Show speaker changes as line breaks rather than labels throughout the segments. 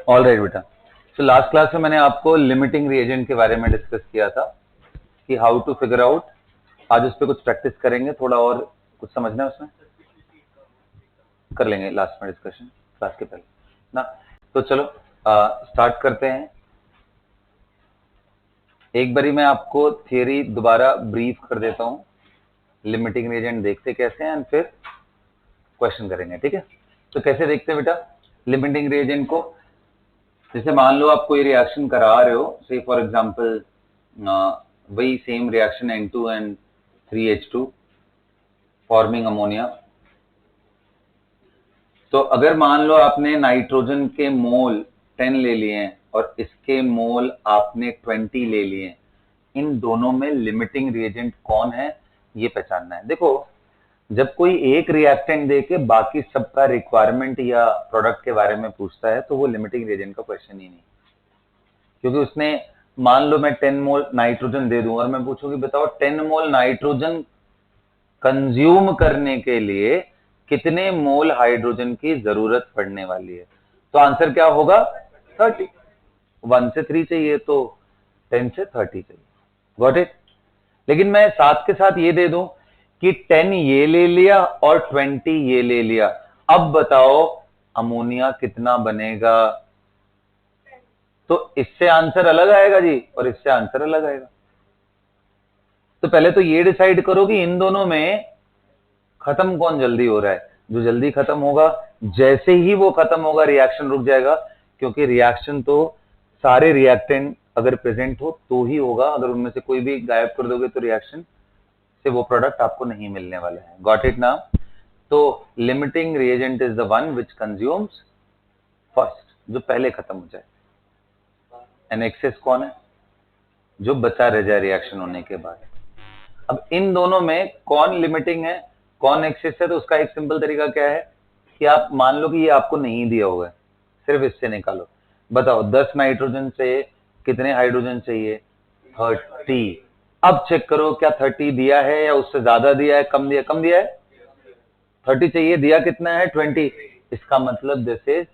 All right बेटा। तो last class में मैंने आपको लिमिटिंग रिएजेंट के बारे में डिस्कस किया था कि हाउ टू फिगर आउट। आज उस पर कुछ प्रैक्टिस करेंगे, थोड़ा और कुछ समझना है उसमें, कर लेंगे लास्ट में डिस्कशन क्लास के पहले ना। तो चलो स्टार्ट करते हैं। एक बारी मैं आपको थियरी दोबारा ब्रीफ कर देता हूँ, लिमिटिंग रिएजेंट देखते कैसे हैं, एंड फिर क्वेश्चन करेंगे, ठीक है। तो कैसे देखते हैं बेटा लिमिटिंग रिएजेंट को? जैसे मान लो आप कोई रिएक्शन करा रहे हो, से फॉर एग्जांपल वही same reaction N2N3H2 forming ammonia. तो अगर मान लो आपने नाइट्रोजन के मोल 10 ले लिए हैं और इसके मोल आपने 20 ले लिए हैं, इन दोनों में लिमिटिंग रिएजेंट कौन है ये पहचानना है। देखो, जब कोई एक रिएक्टेंट देके बाकी सबका रिक्वायरमेंट या प्रोडक्ट के बारे में पूछता है तो वो लिमिटिंग रिएजेंट का क्वेश्चन ही नहीं, क्योंकि उसने मान लो मैं 10 मोल नाइट्रोजन दे दूं और मैं पूछूं कि बताओ 10 मोल नाइट्रोजन कंज्यूम करने के लिए कितने मोल हाइड्रोजन की जरूरत पड़ने वाली है, तो आंसर क्या होगा? 30। 1 से 3 चाहिए तो 10 से 30 चाहिए। Got it? लेकिन मैं साथ के साथ ये दे दूं कि 10 ये ले लिया और 20 ये ले लिया, अब बताओ अमोनिया कितना बनेगा? तो इससे आंसर अलग आएगा जी और इससे आंसर अलग आएगा। तो पहले तो ये डिसाइड करो कि इन दोनों में खत्म कौन जल्दी हो रहा है। जो जल्दी खत्म होगा, जैसे ही वो खत्म होगा रिएक्शन रुक जाएगा, क्योंकि रिएक्शन तो सारे रिएक्टेंट अगर प्रेजेंट हो तो ही होगा, अगर उनमें से कोई भी गायब कर दोगे तो रिएक्शन से वो प्रोडक्ट आपको नहीं मिलने वाला है। गॉट इट ना? तो limiting reagent is the one which consumes first, जो पहले खत्म हो जाए। एंड एक्सेस कौन है? जो बचा रह जाए रिएक्शन होने के बाद। अब इन दोनों में कौन लिमिटिंग है कौन एक्सेस है, तो उसका एक सिंपल तरीका क्या है कि आप मान लो कि ये आपको नहीं दिया हुआ है, सिर्फ इससे निकालो। बताओ 10 नाइट्रोजन से कितने हाइड्रोजन चाहिए? 30। अब चेक करो क्या 30 दिया है या उससे ज्यादा दिया है, कम दिया? कम दिया है। 30 चाहिए, दिया कितना है? 20। इसका मतलब दिस इज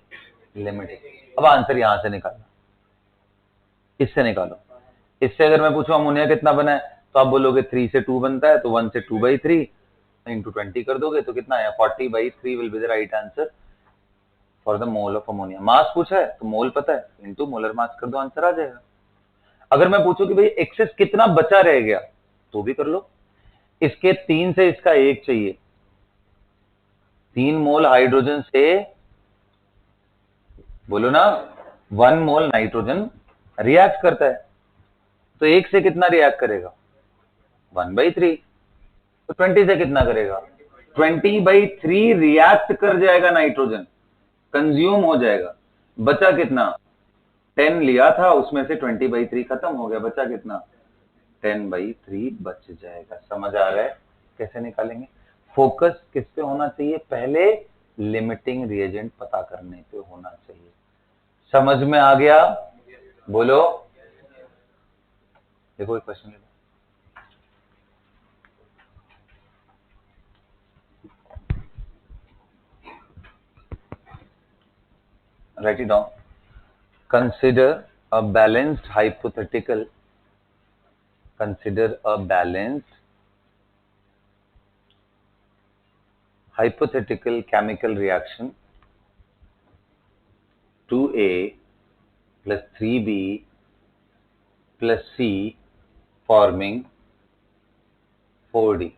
लिमिटिंग। अब आंसर यहां से निकालो, इससे निकालो। इससे अगर मैं पूछूं अमोनिया कितना बना है, तो आप बोलोगे 3 से 2 बनता है, तो 1 से 2/3 इंटू 20 कर दोगे तो कितना आया? 40/3 will be the right answer for the mole of ammonia. Mass पूछा है तो मोल पता है, इंटू मोलर मास कर दो, आंसर आ जाएगा। अगर मैं पूछूं कि भाई एक्सेस कितना बचा रह गया, तो भी कर लो। इसके 3 से इसका 1 चाहिए, 3 मोल हाइड्रोजन से बोलो ना 1 मोल नाइट्रोजन रिएक्ट करता है, तो 1 से कितना रिएक्ट करेगा? 1/3। तो 20 से कितना करेगा? 20/3 रिएक्ट कर जाएगा, नाइट्रोजन कंज्यूम हो जाएगा। बचा कितना? 10 लिया था, उसमें से 20/3 खत्म हो गया, बचा कितना? 10/3 बच जाएगा। समझ आ रहा है कैसे निकालेंगे? फोकस किस पे होना चाहिए? पहले लिमिटिंग रिएजेंट पता करने पे होना चाहिए। समझ में आ गया? बोलो। देखो एक क्वेश्चन ले लो। Write it down. Consider a balanced hypothetical. Consider a balanced hypothetical chemical reaction. 2A plus 3B plus C forming 4D.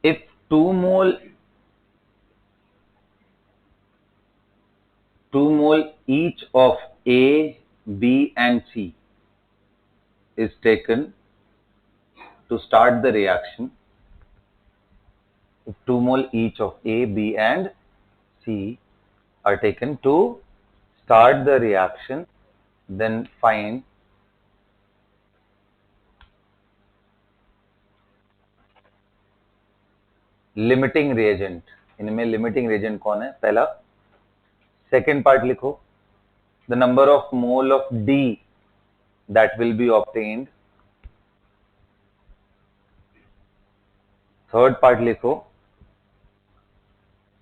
If 2 mole each of A, B and C is taken to start the reaction, if 2 mole each of A, B and C are taken to start the reaction, then find limiting reagent. इनमें limiting reagent कौन है? पहला। Second part लिखो, the number of mole of D that will be obtained. Third part लिखो,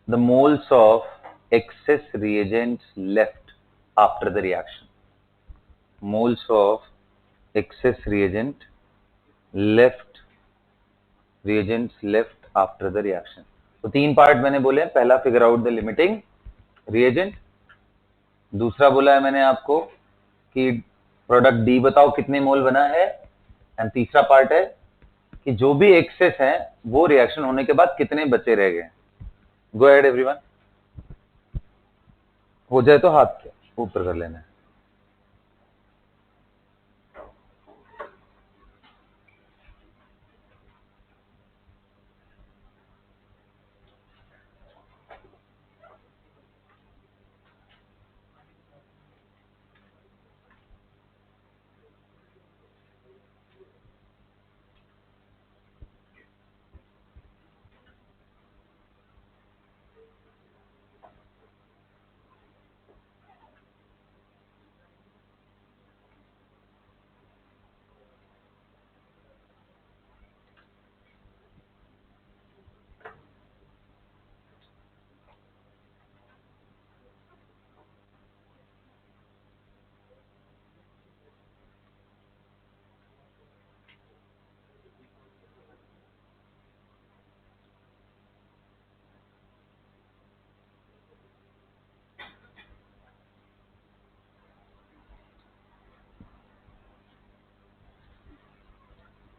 the moles of excess reagents left after the reaction. Moles of excess reagents left after the reaction. तो तीन part मैंने बोले हैं. पहला figure out the limiting reagent. दूसरा बोला है मैंने आपको कि प्रोडक्ट डी बताओ कितने मोल बना है. एंड तीसरा पार्ट है कि जो भी एक्सेस है वो रिएक्शन होने के बाद कितने बचे रह गए. Go ahead everyone. हो जाए तो हाथ के ऊपर कर लेना है.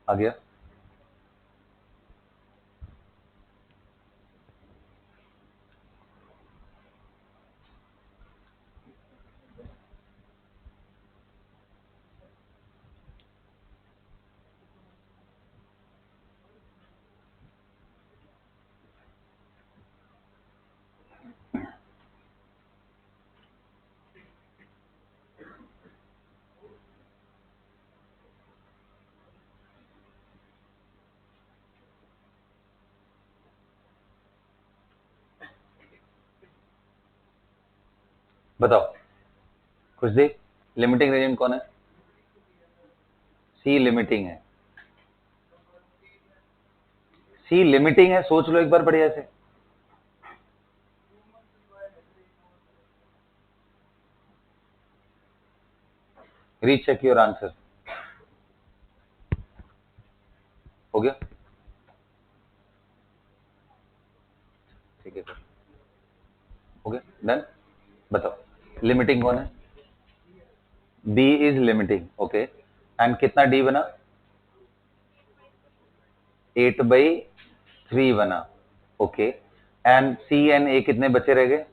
आ गया. बताओ कुछ देख. लिमिटिंग रेजेंट कौन है? सी लिमिटिंग है. सी लिमिटिंग है. सोच लो एक बार बढ़िया से. Recheck your answer. हो गया. ठीक है सर. हो गया. डन. बताओ लिमिटिंग कौन है? B is limiting. Okay. And कितना डी बना? 8/3 बना. Okay. And C and A कितने बचे रह गए?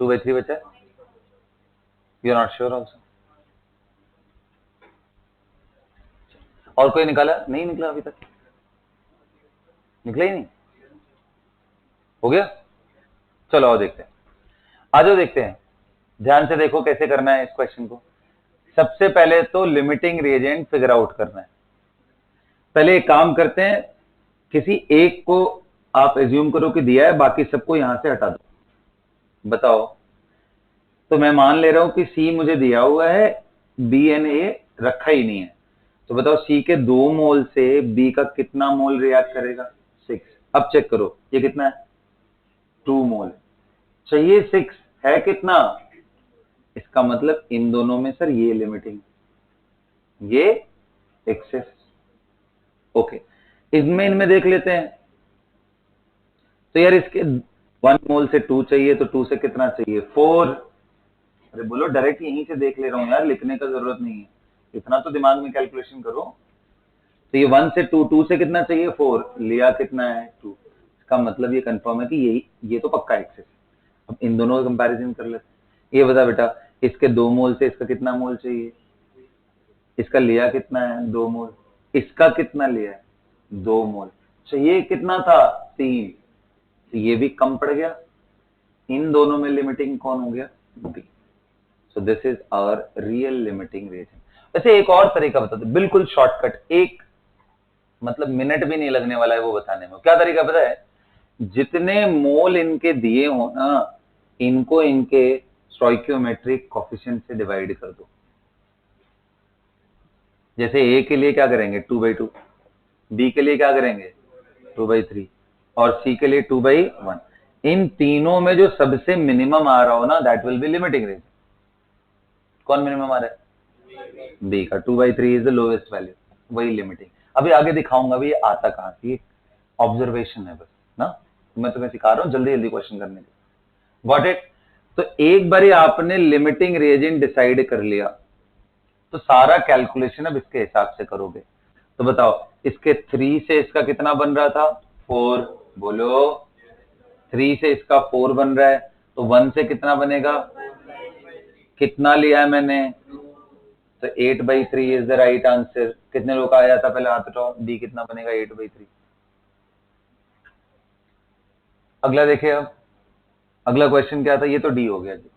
2/3 बचा. You are not sure also. और कोई निकाला? नहीं निकला अभी तक. निकला ही नहीं. हो गया. चलो आओ देखते हैं. आ जाओ देखते हैं. ध्यान से देखो कैसे करना है इस क्वेश्चन को. सबसे पहले तो लिमिटिंग रिएजेंट फिगर आउट करना है. पहले एक काम करते हैं. किसी एक को आप एज्यूम करो कि दिया है, बाकी सबको यहां से हटा दो. बताओ. तो मैं मान ले रहा हूं कि सी मुझे दिया हुआ है, बी एंड ए रखा ही नहीं है. तो बताओ सी के 2 मोल से बी का कितना मोल रिएक्ट करेगा? 6. अब चेक करो ये कितना है? 2 मोल. चाहिए 6. है कितना? इसका मतलब इन दोनों में सर ये लिमिटिंग, ये एक्सेस. ओके. इनमें देख लेते हैं. तो यार इसके 1 मोल से 2 चाहिए, तो 2 से कितना चाहिए? 4. अरे बोलो डायरेक्ट यहीं से देख ले रहा हूं यार, लिखने का जरूरत नहीं है. इतना तो दिमाग में कैलकुलेशन करो. तो ये 1 से 2 से कितना चाहिए? 4. लिया कितना है? 2. इसका मतलब ये कंफर्म है कि ये तो पक्का एक्सेस. अब इन दोनों का कंपैरिजन कर लेते हैं. ये बता बेटा, इसके 2 मोल से इसका कितना मोल चाहिए? इसका लिया कितना है? 2 मोल. इसका कितना लिया है? 2 मोल. चाहिए कितना था? 3. तो ये भी कम पड़ गया. इन दोनों में लिमिटिंग कौन हो गया? B. So this is our real limiting reagent. वैसे एक और तरीका बता दो, बिल्कुल शॉर्टकट. एक मतलब मिनट भी नहीं लगने वाला है वो बताने में. क्या तरीका पता है? जितने मोल इनके दिए हो ना, इनको इनके स्टोइकियोमेट्रिक कोफिशिएंट से डिवाइड कर दो. जैसे ए के लिए क्या करेंगे? 2/2. बी के लिए क्या करेंगे 2/3 और सी के लिए 2/1। इन तीनों में जो सबसे मिनिमम आ रहा हो ना that will be limiting range. कौन मिनिमम आ रहा है? बी का 2/3 इज द लोएस्ट वैल्यू, वही लिमिटिंग। अभी आगे दिखाऊंगा भी ये आता कहां से, ऑब्जर्वेशन है बस ना, मैं तुम्हें सिखा रहा हूं जल्दी जल्दी क्वेश्चन करने के। Got it? तो एक बार आपने लिमिटिंग रिएजेंट डिसाइड कर लिया तो सारा कैलकुलेशन अब इसके हिसाब से करोगे। तो बताओ इसके 3 से इसका कितना बन रहा था 4, बोलो 3 से इसका 4 बन रहा है तो 1 से कितना बनेगा, कितना लिया है मैंने, तो 8/3 इज द राइट आंसर। कितने लोग का आया था पहले हाथ उठाओ, डी कितना बनेगा 8/3। अगला देखिए, अब अगला क्वेश्चन क्या था, ये तो डी हो गया जी।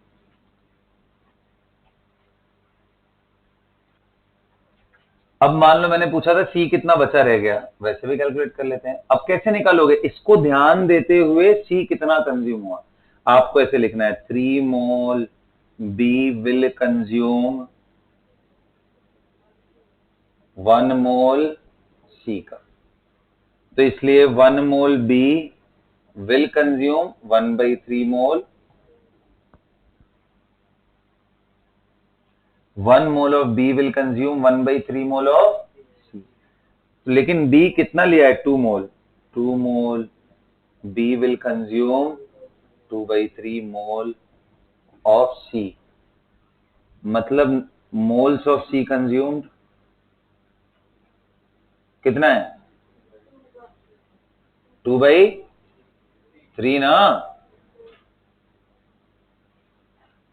अब मान लो मैंने पूछा था सी कितना बचा रह गया, वैसे भी कैलकुलेट कर लेते हैं। अब कैसे निकालोगे, इसको ध्यान देते हुए सी कितना कंज्यूम हुआ, आपको ऐसे लिखना है 3 mole B will consume 1 mole C का। तो इसलिए 1 mole B will consume 1/3 mole, 1 mole of B will consume 1/3 mole of C. लेकिन बी कितना लिया है 2 mole, 2 mole B will consume 2/3 mole of C, मतलब मोल्स ऑफ सी कंज्यूम्ड कितना है 2/3 ना।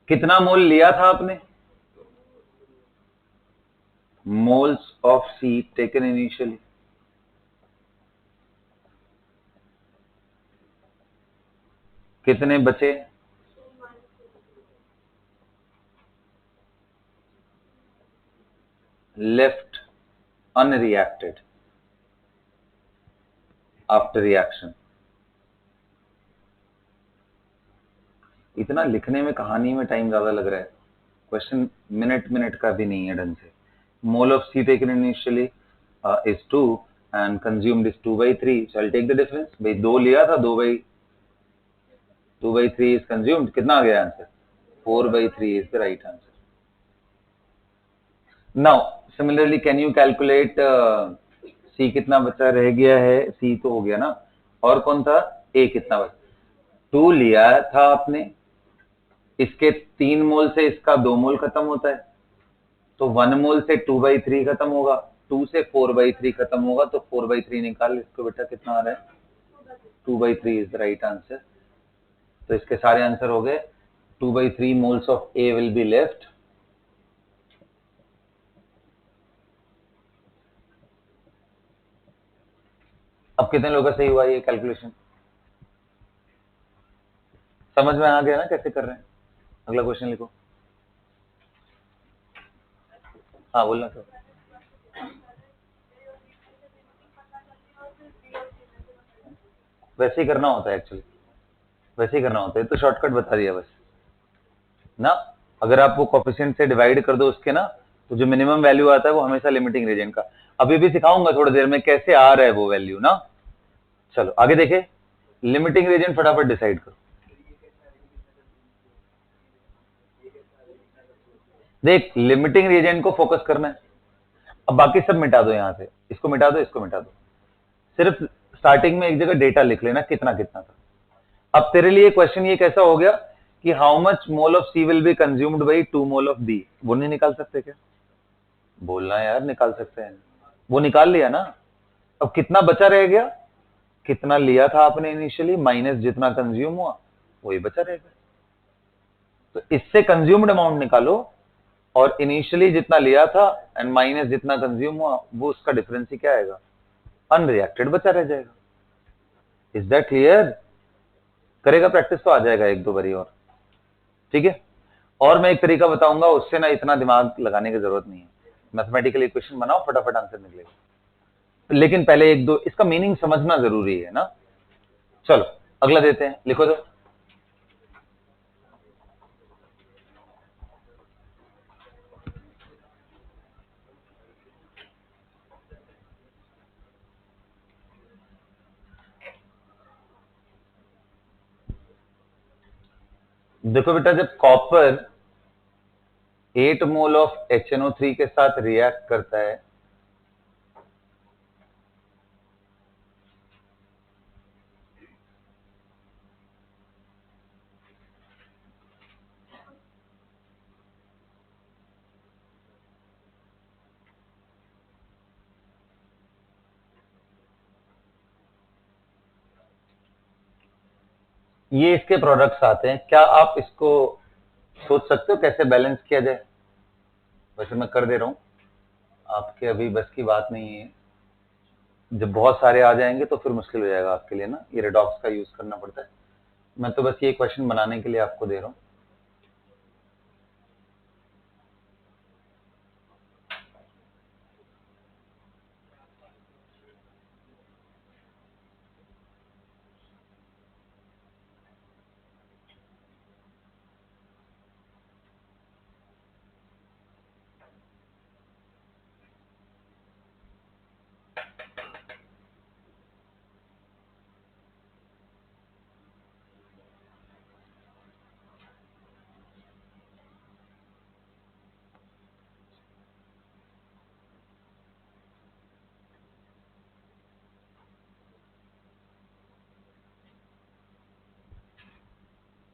कितना मोल लिया था आपने, moles of C taken initially, कितने बचे, लेफ्ट अनरिएक्टेड आफ्टर रिएक्शन। इतना लिखने में कहानी में टाइम ज्यादा लग रहा है, क्वेश्चन मिनट मिनट का भी नहीं है ढंग से। Mole of C taken initially is 2 and consumed is 2/3, so I'll take the difference। भाई 2 लिया था, 2/3 इज कंज्यूम्ड, कितना आ गया answer 4/3 is the right answer. Now similarly can you calculate C कितना बचा रह गया है, सी तो हो गया ना, और कौन था ए कितना बचा, 2 लिया था आपने, इसके 3 मोल से इसका 2 मोल खत्म होता है, तो 1 मोल से 2/3 खत्म होगा, 2 से 4/3 खत्म होगा, तो 4/3 निकाल इसको बेटा, कितना आ रहा है 2/3 इज द राइट आंसर। तो इसके सारे आंसर हो गए, 2/3 moles of A will be left. अब कितने लोगों का सही हुआ ये कैलकुलेशन, समझ में आ गया ना कैसे कर रहे हैं। अगला क्वेश्चन लिखो। हाँ बोलना सर। वैसे ही करना होता है एक्चुअली, वैसे ही करना होता है, तो शॉर्टकट बता दिया बस ना। अगर आप वो कोफिशिएंट से डिवाइड कर दो उसके ना, तो जो मिनिमम वैल्यू आता है वो हमेशा लिमिटिंग रीजन का। अभी भी सिखाऊंगा थोड़ी देर में कैसे आ रहा है वो वैल्यू ना। चलो आगे देखे, लिमिटिंग रीजन फटाफट डिसाइड करो। देख लिमिटिंग रीजन को फोकस करना है, अब बाकी सब मिटा दो, यहां से इसको मिटा दो, इसको मिटा दो, सिर्फ स्टार्टिंग में एक जगह डेटा लिख लेना कितना कितना था। अब तेरे लिए क्वेश्चन ये कैसा हो गया कि how much mole of C will be consumed by 2 mole of B, वो नहीं निकाल सकते क्या, बोलना यार, निकाल सकते हैं, वो निकाल लिया ना। अब कितना बचा रह गया, कितना लिया था आपने इनिशियली माइनस जितना कंज्यूम हुआ, वही बचा रह गया। तो इससे कंज्यूम्ड अमाउंट निकालो और इनिशियली जितना लिया था एंड माइनस जितना कंज्यूम हुआ, वो उसका डिफरेंस ही क्या आएगा, अनरिएक्टेड बचा रह जाएगा। Is that clear? करेगा प्रैक्टिस तो आ जाएगा एक दो बारी और, ठीक है। और मैं एक तरीका बताऊंगा, उससे ना इतना दिमाग लगाने की जरूरत नहीं है, मैथमेटिकल इक्वेशन बनाओ फटाफट आंसर निकलेगा। लेकिन पहले एक दो इसका मीनिंग समझना जरूरी है ना। चलो अगला देते हैं, लिखो तो। देखो बेटा, जब कॉपर 8 मोल ऑफ HNO3 के साथ रिएक्ट करता है, ये इसके प्रोडक्ट्स आते हैं। क्या आप इसको सोच सकते हो कैसे बैलेंस किया जाए? वैसे मैं कर दे रहा हूं, आपके अभी बस की बात नहीं है। जब बहुत सारे आ जाएंगे तो फिर मुश्किल हो जाएगा आपके लिए ना, ये रेडॉक्स का यूज करना पड़ता है। मैं तो बस ये क्वेश्चन बनाने के लिए आपको दे रहा हूं।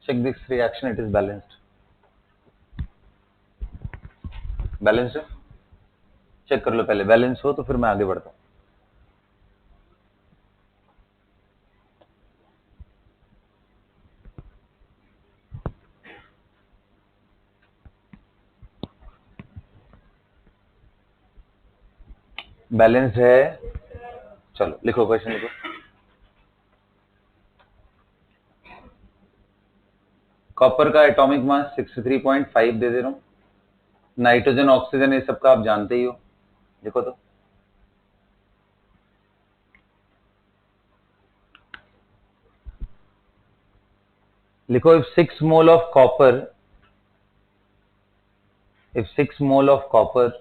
Check this reaction, it is balanced. Balanced है? चेक कर लो पहले, बैलेंस हो तो फिर मैं आगे बढ़ता हूं। बैलेंस है। चलो लिखो, क्वेश्चन लिखो। कॉपर का एटॉमिक मास 63.5 दे दे रहा हूं। नाइट्रोजन, ऑक्सीजन, ये सब का आप जानते ही हो। देखो तो, लिखो, if 6 mole of copper, if 6 mole of copper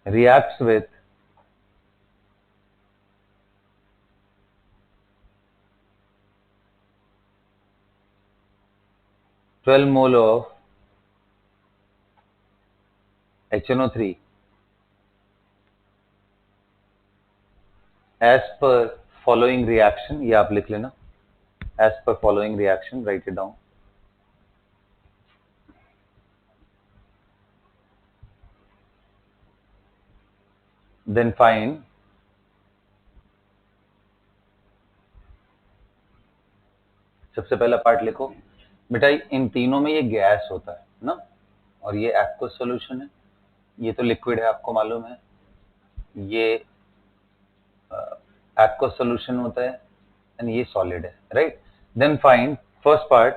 reacts with 12 mole of HNO3 as per following reaction, ये आप लिख लेना, as per following reaction, write it down. Then find सबसे पहला पार्ट लिखो बेटा, इन तीनों में ये गैस होता है ना, और ये एक्वस सॉल्यूशन है। ये तो लिक्विड है, आपको मालूम है। ये एक्वस सॉल्यूशन होता है एंड ये सॉलिड है, right. Then find first part,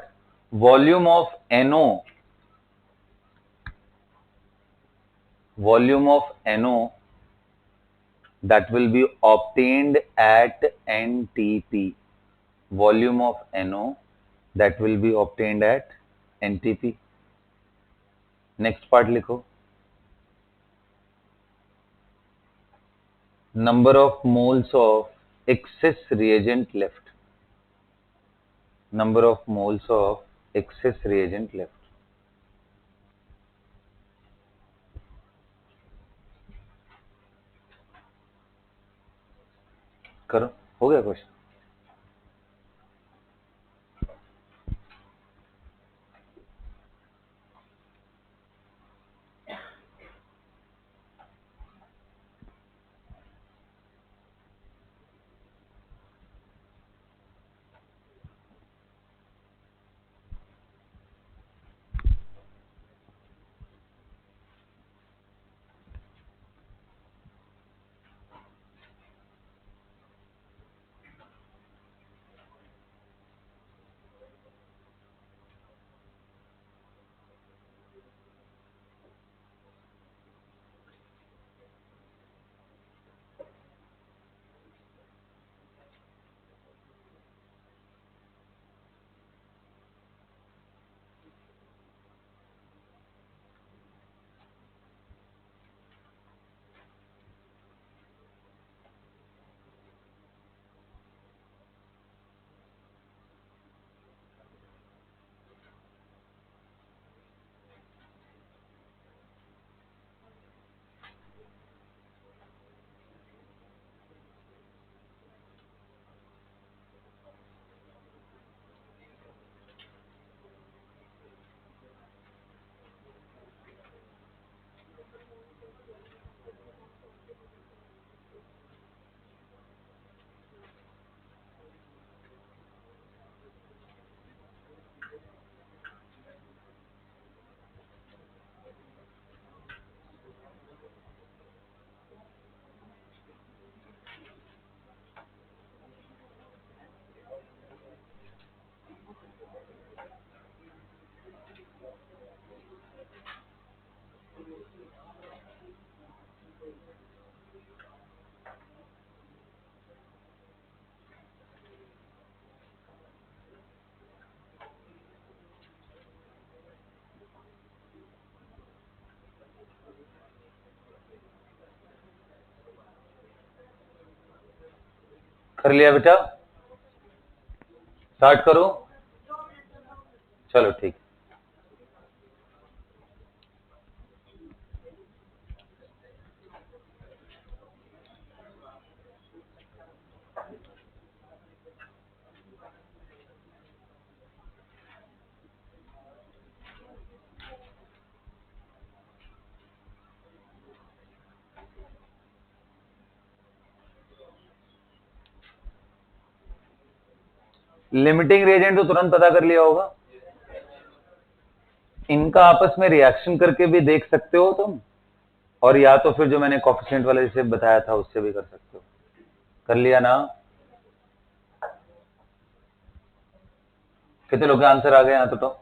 volume of NO, volume of NO that will be obtained at NTP, volume of NO that will be obtained at NTP. Next part लिखो, number of moles of excess reagent left, number of moles of excess reagent left. करो, हो गया question. कर लिया बेटा? Start करो, चलो ठीक। लिमिटिंग रिएजेंट तो तुरंत पता कर लिया होगा। इनका आपस में रिएक्शन करके भी देख सकते हो तुम, और या तो फिर जो मैंने कोफिशिएंट वाले जैसे बताया था उससे भी कर सकते हो। कर लिया ना? कितने लोग के आंसर आ गए यहाँ तो?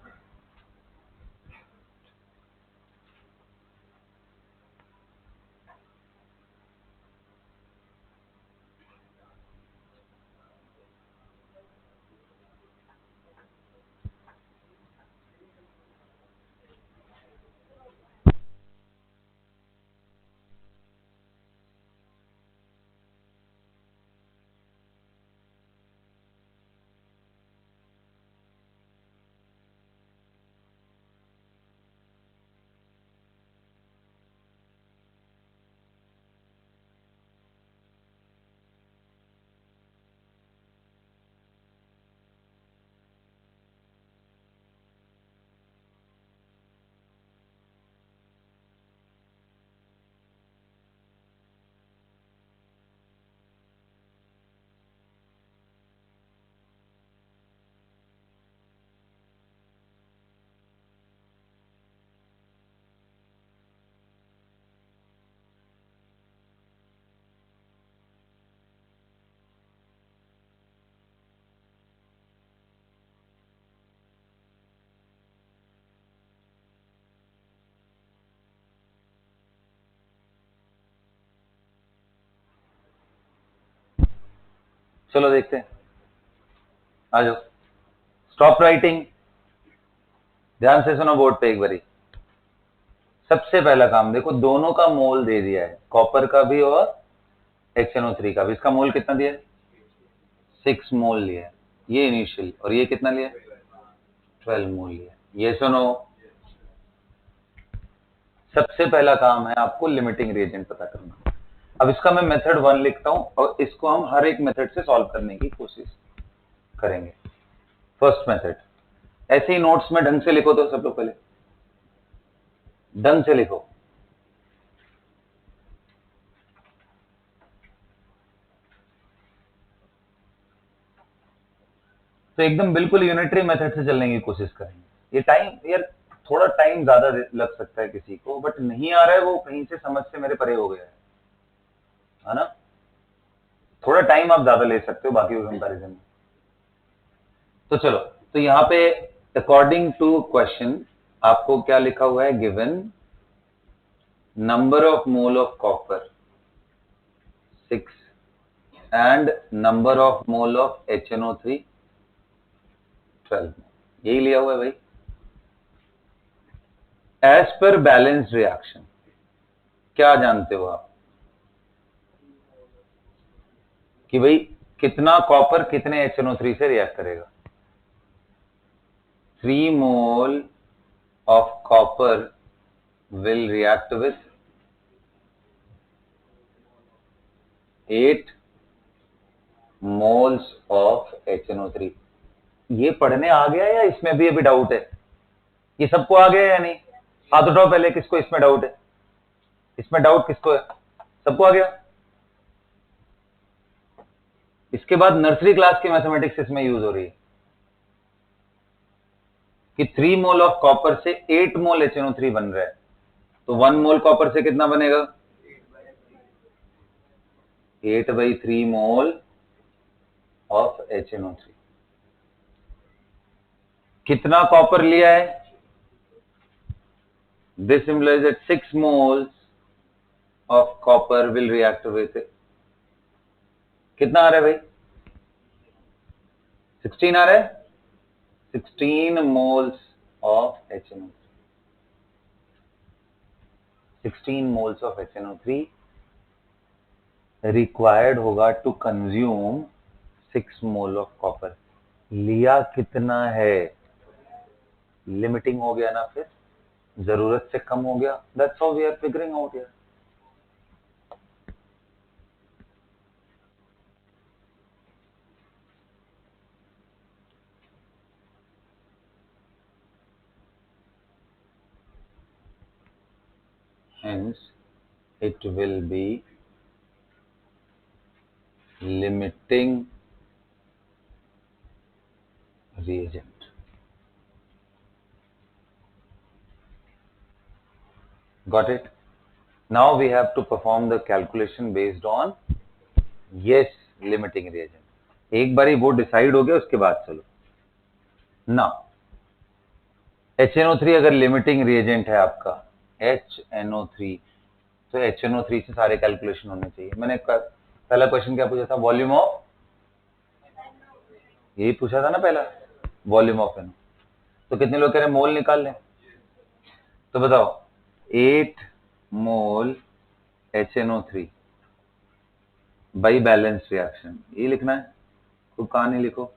चलो देखते हैं, आ जाओ। स्टॉप राइटिंग, ध्यान से सुनो बोर्ड पे एक बारी। सबसे पहला काम देखो, दोनों का मोल दे दिया है, कॉपर का भी और HNO3 का भी। इसका मोल कितना दिया है? 6 मोल लिया है ये इनिशियल, और ये कितना लिया? 12 मोल लिया। ये सुनो, सबसे पहला काम है आपको लिमिटिंग रिएजेंट पता करना। अब इसका मैं मेथड 1 लिखता हूं और इसको हम हर एक मेथड से सॉल्व करने की कोशिश करेंगे। फर्स्ट मेथड, ऐसे ही नोट्स में ढंग से लिखो, तो सब लोग पहले ढंग से लिखो। तो एकदम बिल्कुल यूनिटरी मेथड से चलने की कोशिश करेंगे। ये टाइम यार, थोड़ा टाइम ज्यादा लग सकता है किसी को, बट नहीं आ रहा है वो कहीं से समझ से मेरे परे हो गया है ना? थोड़ा टाइम आप ज्यादा ले सकते हो बाकी कंपैरिजन में। तो चलो, तो यहाँ पे अकॉर्डिंग टू क्वेश्चन आपको क्या लिखा हुआ है? Given number of mole of copper 6 and number of mole of HNO3 12। यही लिया हुआ है भाई। एज पर बैलेंस्ड रिएक्शन, क्या जानते हो आप कि भाई कितना कॉपर कितने HNO3 से रिएक्ट करेगा? 3 mole of copper will react with 8 moles of HNO3। ये पढ़ने आ गया या इसमें भी अभी डाउट है? ये सबको आ गया या नहीं? हाथ उठाओ पहले, किसको इसमें डाउट है? इसमें डाउट किसको है? सबको आ गया? इसके बाद नर्सरी क्लास की मैथमेटिक्स इसमें यूज हो रही है कि 3 मोल ऑफ कॉपर से 8 मोल HNO3 बन रहा है। तो 1 मोल कॉपर से कितना बनेगा? 8/3 मोल ऑफ HNO3। कितना कॉपर लिया है? This implies that 6 moles of copper will react with it। कितना आ रहा है भाई? 16 आ रहा है। 16 moles of HNO3। 16 moles of HNO3 required होगा to consume 6 mole of copper. लिया कितना है? लिमिटिंग हो गया ना, फिर जरूरत से कम हो गया। That's how we are figuring out here. Hence, it will be limiting reagent. Got it? Now we have to perform the calculation based on yes limiting reagent. एक बारी वो डिसाइड हो गया, उसके बाद चलो ना। HNO3 अगर लिमिटिंग रिएजेंट है आपका HNO3, तो HNO3 से सारे कैलकुलेशन होने चाहिए। मैंने पहला क्वेश्चन क्या पूछा था? वॉल्यूम ऑफ, यही पूछा था ना पहला, वॉल्यूम ऑफ एनो। तो कितने लोग कह रहे हैं मोल निकाल लें? तो बताओ 8 मोल HNO3 बाई बैलेंस रिएक्शन, ये लिखना है। तो कहानी लिखो,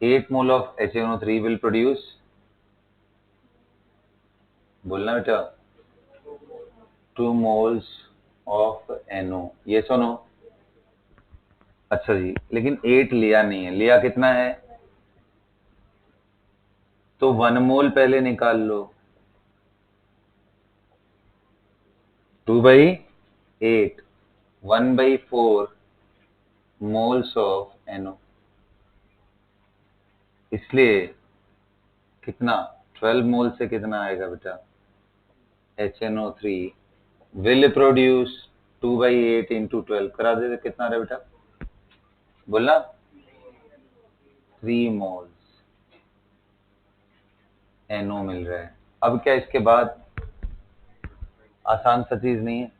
eight mole of HNO3 will produce, बोलना बेटा, 2 मोल्स ऑफ NO। ये सुनो, अच्छा जी, लेकिन 8 लिया नहीं है। लिया कितना है? तो 1 मोल पहले निकाल लो, 2/8, 1/4 मोल्स ऑफ NO। इसलिए कितना, 12 मोल से कितना आएगा बेटा? HNO3 विल प्रोड्यूस 2/8 इंटू 12 करा दे, कितना रहा बेटा? बोलना, 3 मोल्स NO मिल रहा है। अब क्या इसके बाद आसान सा चीज नहीं है?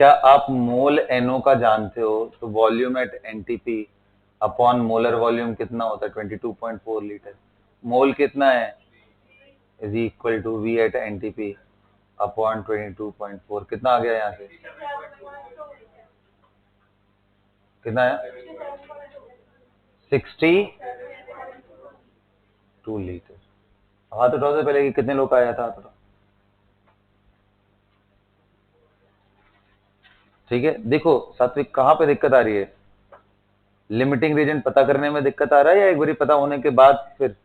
क्या आप मोल NO का जानते हो? तो volume at NTP upon molar volume कितना होता है? 22.4 लीटर। मोल कितना है? Is equal to V at NTP upon 22.4। कितना आ गया यहाँ से? कितना है? 62 लीटर। हाथ उठाओ से पहले कि कितने लोग का आया था, हाथ उठाओ। ठीक है, देखो सात्विक, कहाँ पे दिक्कत आ रही है? लिमिटिंग रीजन पता करने में दिक्कत आ रहा है या एक बार पता होने के बाद फिर?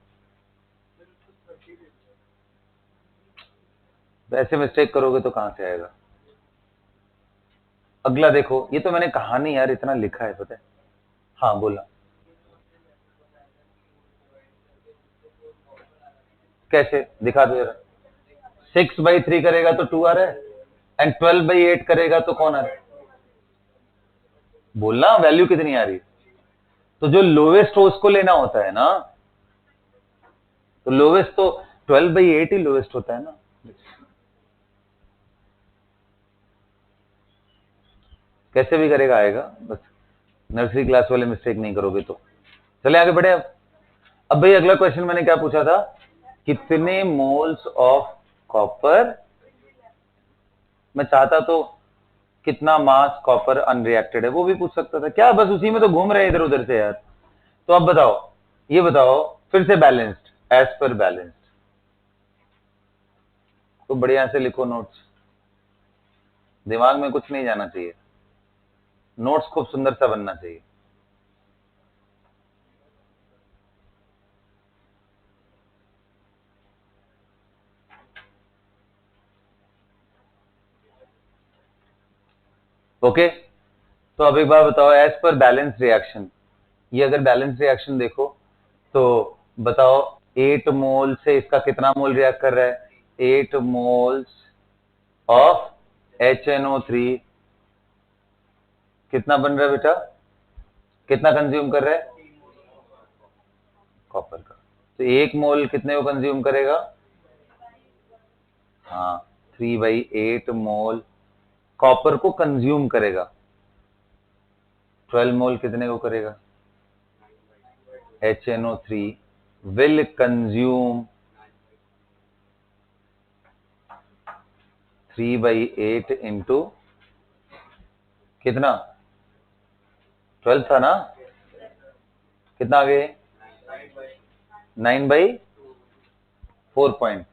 ऐसे मिस्टेक करोगे तो कहां से आएगा? अगला देखो, ये तो मैंने कहा नहीं यार, इतना लिखा है पता है। हाँ बोला, कैसे दिखा दो जरा। 6/3 करेगा तो 2 आ रहा है, एंड 12/8 करेगा तो कौन आ रहा है? बोलना वैल्यू कितनी आ रही है? तो जो लोवेस्ट हो उसको लेना होता है ना, तो लोवेस्ट तो 12/8 ही लोवेस्ट होता है ना। कैसे भी करेगा आएगा, बस नर्सरी क्लास वाले मिस्टेक नहीं करोगे तो। चले आगे बढ़े। अब भाई अगला क्वेश्चन मैंने क्या पूछा था? कितने मोल्स ऑफ कॉपर, मैं चाहता तो कितना मास कॉपर अनरिएक्टेड है वो भी पूछ सकता था। क्या बस उसी में तो घूम रहे हैं इधर उधर से यार। तो अब बताओ, ये बताओ फिर से बैलेंस्ड, एज पर बैलेंस्ड। तो बढ़िया से लिखो नोट्स, दिमाग में कुछ नहीं जाना चाहिए, नोट्स खूब सुंदर सा बनना चाहिए। ओके, तो अब एक बार बताओ, एज पर बैलेंस रिएक्शन, ये अगर बैलेंस रिएक्शन देखो तो बताओ 8 मोल से इसका कितना मोल रिएक्ट कर रहा है? 8 मोल्स ऑफ HNO3 कितना बन रहा है बेटा? कितना कंज्यूम कर रहा है? कॉपर का। तो 1 मोल कितने को कंज्यूम करेगा? हाँ, 3/8 मोल कॉपर को कंज्यूम करेगा। 12 मोल कितने को करेगा? HNO3 will consume 3/8 into कितना 12 था ना, कितना आगे 9/4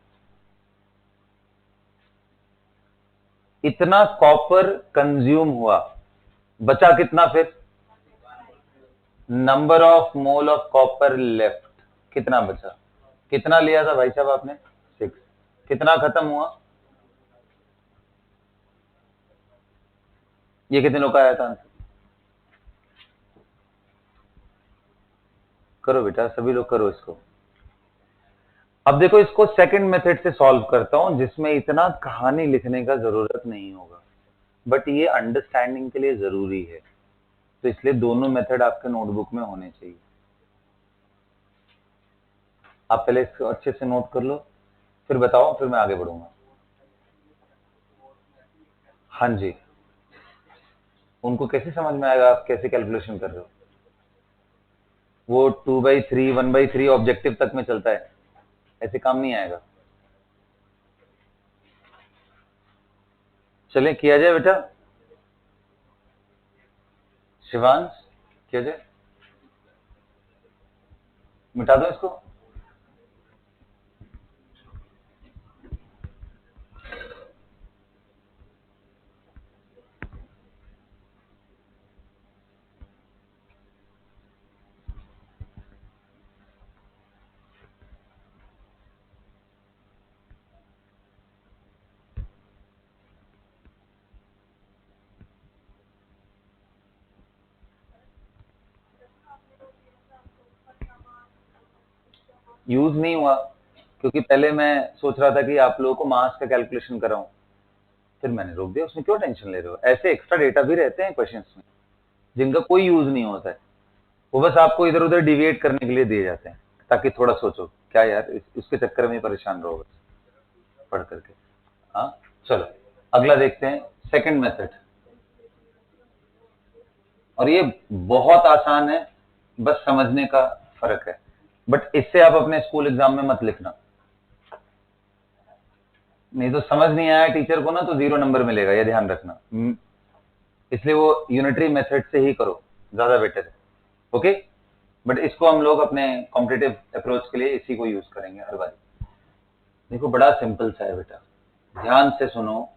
इतना कॉपर कंज्यूम हुआ, बचा कितना फिर, number of mole of copper left, कितना बचा, कितना लिया था भाई साहब आपने 6, कितना खत्म हुआ, ये कितने लोग का आया था आंसर, करो बेटा सभी लोग करो इसको। अब देखो इसको सेकंड मेथड से सॉल्व करता हूं जिसमें इतना कहानी लिखने का जरूरत नहीं होगा, बट ये अंडरस्टैंडिंग के लिए जरूरी है, तो इसलिए दोनों मेथड आपके नोटबुक में होने चाहिए। आप पहले इसको अच्छे से नोट कर लो, फिर बताओ, फिर मैं आगे बढ़ूंगा। हाँ जी, उनको कैसे समझ में आएगा आप कैसे कैलकुलेशन कर रहे हो, वो 2/3 1/3 ऑब्जेक्टिव तक में चलता है, ऐसे काम नहीं आएगा। चलें किया जाए बेटा, शिवांश किया जाए, मिटा दो इसको। यूज नहीं हुआ क्योंकि पहले मैं सोच रहा था कि आप लोगों को मास का कैलकुलेशन कराऊं, फिर मैंने रोक दिया, उसमें क्यों टेंशन ले रहे हो, ऐसे एक्स्ट्रा डेटा भी रहते हैं क्वेश्चंस में जिनका कोई यूज नहीं होता है, वो बस आपको इधर उधर डिविएट करने के लिए दिए जाते हैं ताकि थोड़ा सोचो क्या यार उसके चक्कर में परेशान रहो पढ़ करके। हाँ चलो अगला देखते हैं, सेकंड मेथड, और ये बहुत आसान है, बस समझने का फर्क है, बट इससे आप अपने स्कूल एग्जाम में मत लिखना, नहीं तो समझ नहीं आया टीचर को ना तो 0 नंबर मिलेगा, ये ध्यान रखना। इसलिए वो यूनिटरी मेथड से ही करो, ज्यादा बेटर है। ओके, बट इसको हम लोग अपने कॉम्पिटिटिव अप्रोच के लिए इसी को यूज करेंगे हर बार। देखो बड़ा सिंपल सा है बेटा, ध्यान से सुनो।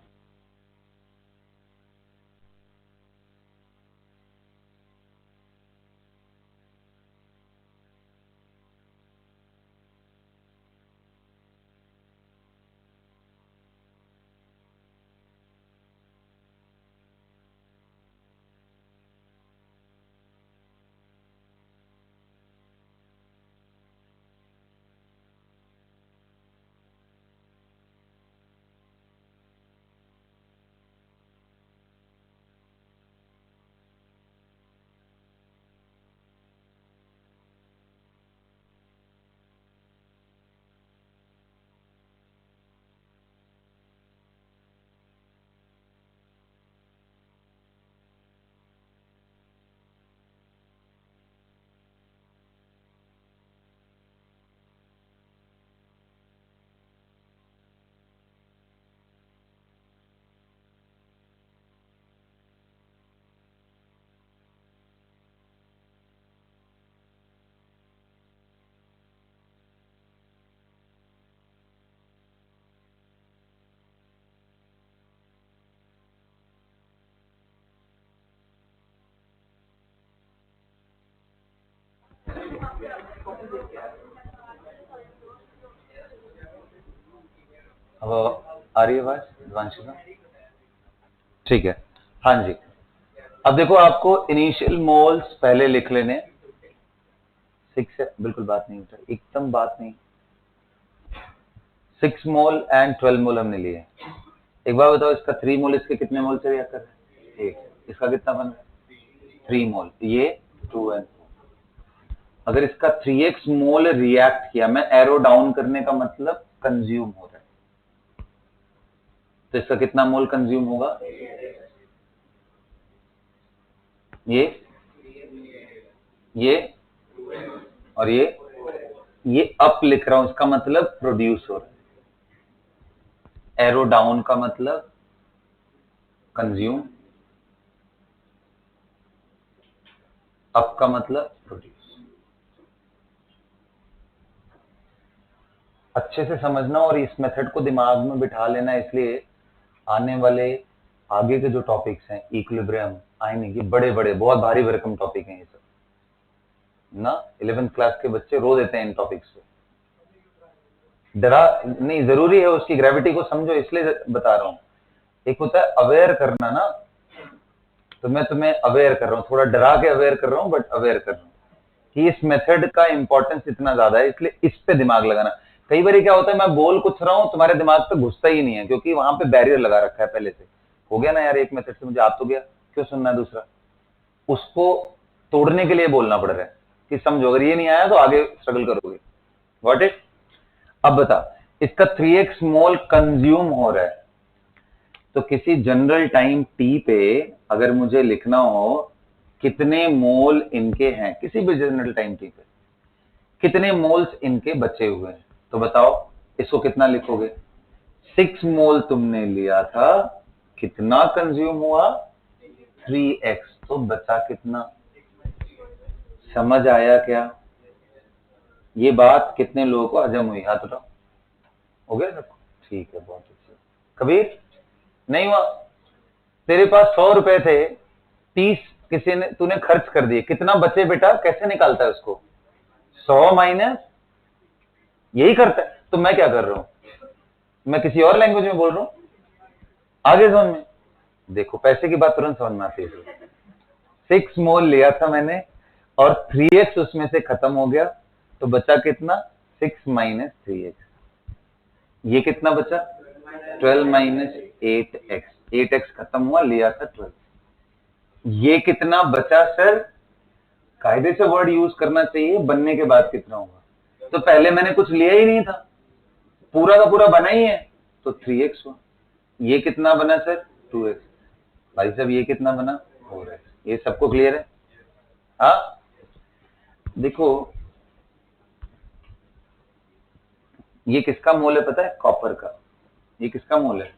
अब आ रही है आवाज दिवांशु का, ठीक है। हाँ जी, अब देखो आपको इनिशियल मोल्स पहले लिख लेने, 6 है, बिल्कुल बात नहीं उठा, एकदम बात नहीं, 6 मोल एंड 12 मोल हमने लिए। एक बार बताओ इसका 3 मोल इसके कितने मोल से रिएक्ट कर रहा है, एक, इसका कितना बन रहा है 3 मोल, ये 2 एंड, अगर इसका 3x मोल रिएक्ट किया, मैं एरो डाउन करने का मतलब कंज्यूम हो रहा है, तो इसका कितना मोल कंज्यूम होगा, ये और ये अप लिख रहा हूं, इसका मतलब प्रोड्यूस हो रहा है, एरो डाउन का मतलब कंज्यूम, अप का मतलब प्रोड्यूस। अच्छे से समझना और इस मेथड को दिमाग में बिठा लेना, इसलिए आने वाले आगे के जो टॉपिक्स हैं इक्विलिब्रियम, आयनिक, ये बड़े बड़े बहुत भारी भरकम टॉपिक हैं ये सब ना। 11th क्लास के बच्चे रो देते हैं इन टॉपिक्स पे। डरा नहीं, जरूरी है, उसकी ग्रेविटी को समझो, इसलिए बता रहा हूं। एक होता है अवेयर करना ना, तो मैं तुम्हें अवेयर कर रहा हूं, थोड़ा डरा के अवेयर कर रहा हूं, बट अवेयर कर रहा हूं कि इस मेथड का इंपॉर्टेंस इतना ज्यादा है, इसलिए इस पे दिमाग लगाना। कई बार क्या होता है, मैं बोल कुछ रहा हूं, तुम्हारे दिमाग पे घुसता ही नहीं है, क्योंकि वहां पे बैरियर लगा रखा है पहले से। हो गया ना यार, एक मेथड से मुझे आ तो गया, क्यों सुनना है दूसरा? उसको तोड़ने के लिए बोलना पड़ रहा है कि समझो, अगर ये नहीं आया तो आगे स्ट्रगल करोगे। Got it? अब बता, इसका 3x मोल कंज्यूम हो रहा है, तो किसी जनरल टाइम टी पे अगर मुझे लिखना हो कितने मोल इनके हैं, किसी भी जनरल टाइम टी पे कितने मोल्स इनके बचे हुए हैं, तो बताओ इसको कितना लिखोगे? 6 मोल तुमने लिया था, कितना कंज्यूम हुआ? 3x, तो बचा कितना? समझ आया क्या? ये बात कितने लोगों को हजम हुई? हाथ उठाओ। हो गया सबको? ठीक है, बहुत अच्छा। कबीर, नहीं हुआ? तेरे पास 100 रुपए थे, 30 किसी ने, तूने खर्च कर दिए, कितना बचे बेटा? कैसे निकालता है उसको? 100 माइनस, यही करता है। तो मैं क्या कर रहा हूं, मैं किसी और लैंग्वेज में बोल रहा हूं, आगे जोन में। देखो, पैसे की बात तुरंत समझ में आती है। 6 मोल लिया था मैंने और 3x उसमें से खत्म हो गया, तो बचा कितना? 6 माइनस 3x। ये कितना बचा? 12 माइनस 8x। 8x खत्म हुआ, लिया था 12। ये कितना बचा सर? कायदे से वर्ड यूज करना चाहिए, बनने के बाद कितना होगा। तो पहले मैंने कुछ लिया ही नहीं था, पूरा का पूरा बना ही है, तो 3x हुआ। ये कितना बना सर? 2x। भाई साहब ये कितना बना? 4x। ये सबको क्लियर है? हाँ, देखो ये किसका मोल है पता है? कॉपर का। ये किसका मोल है?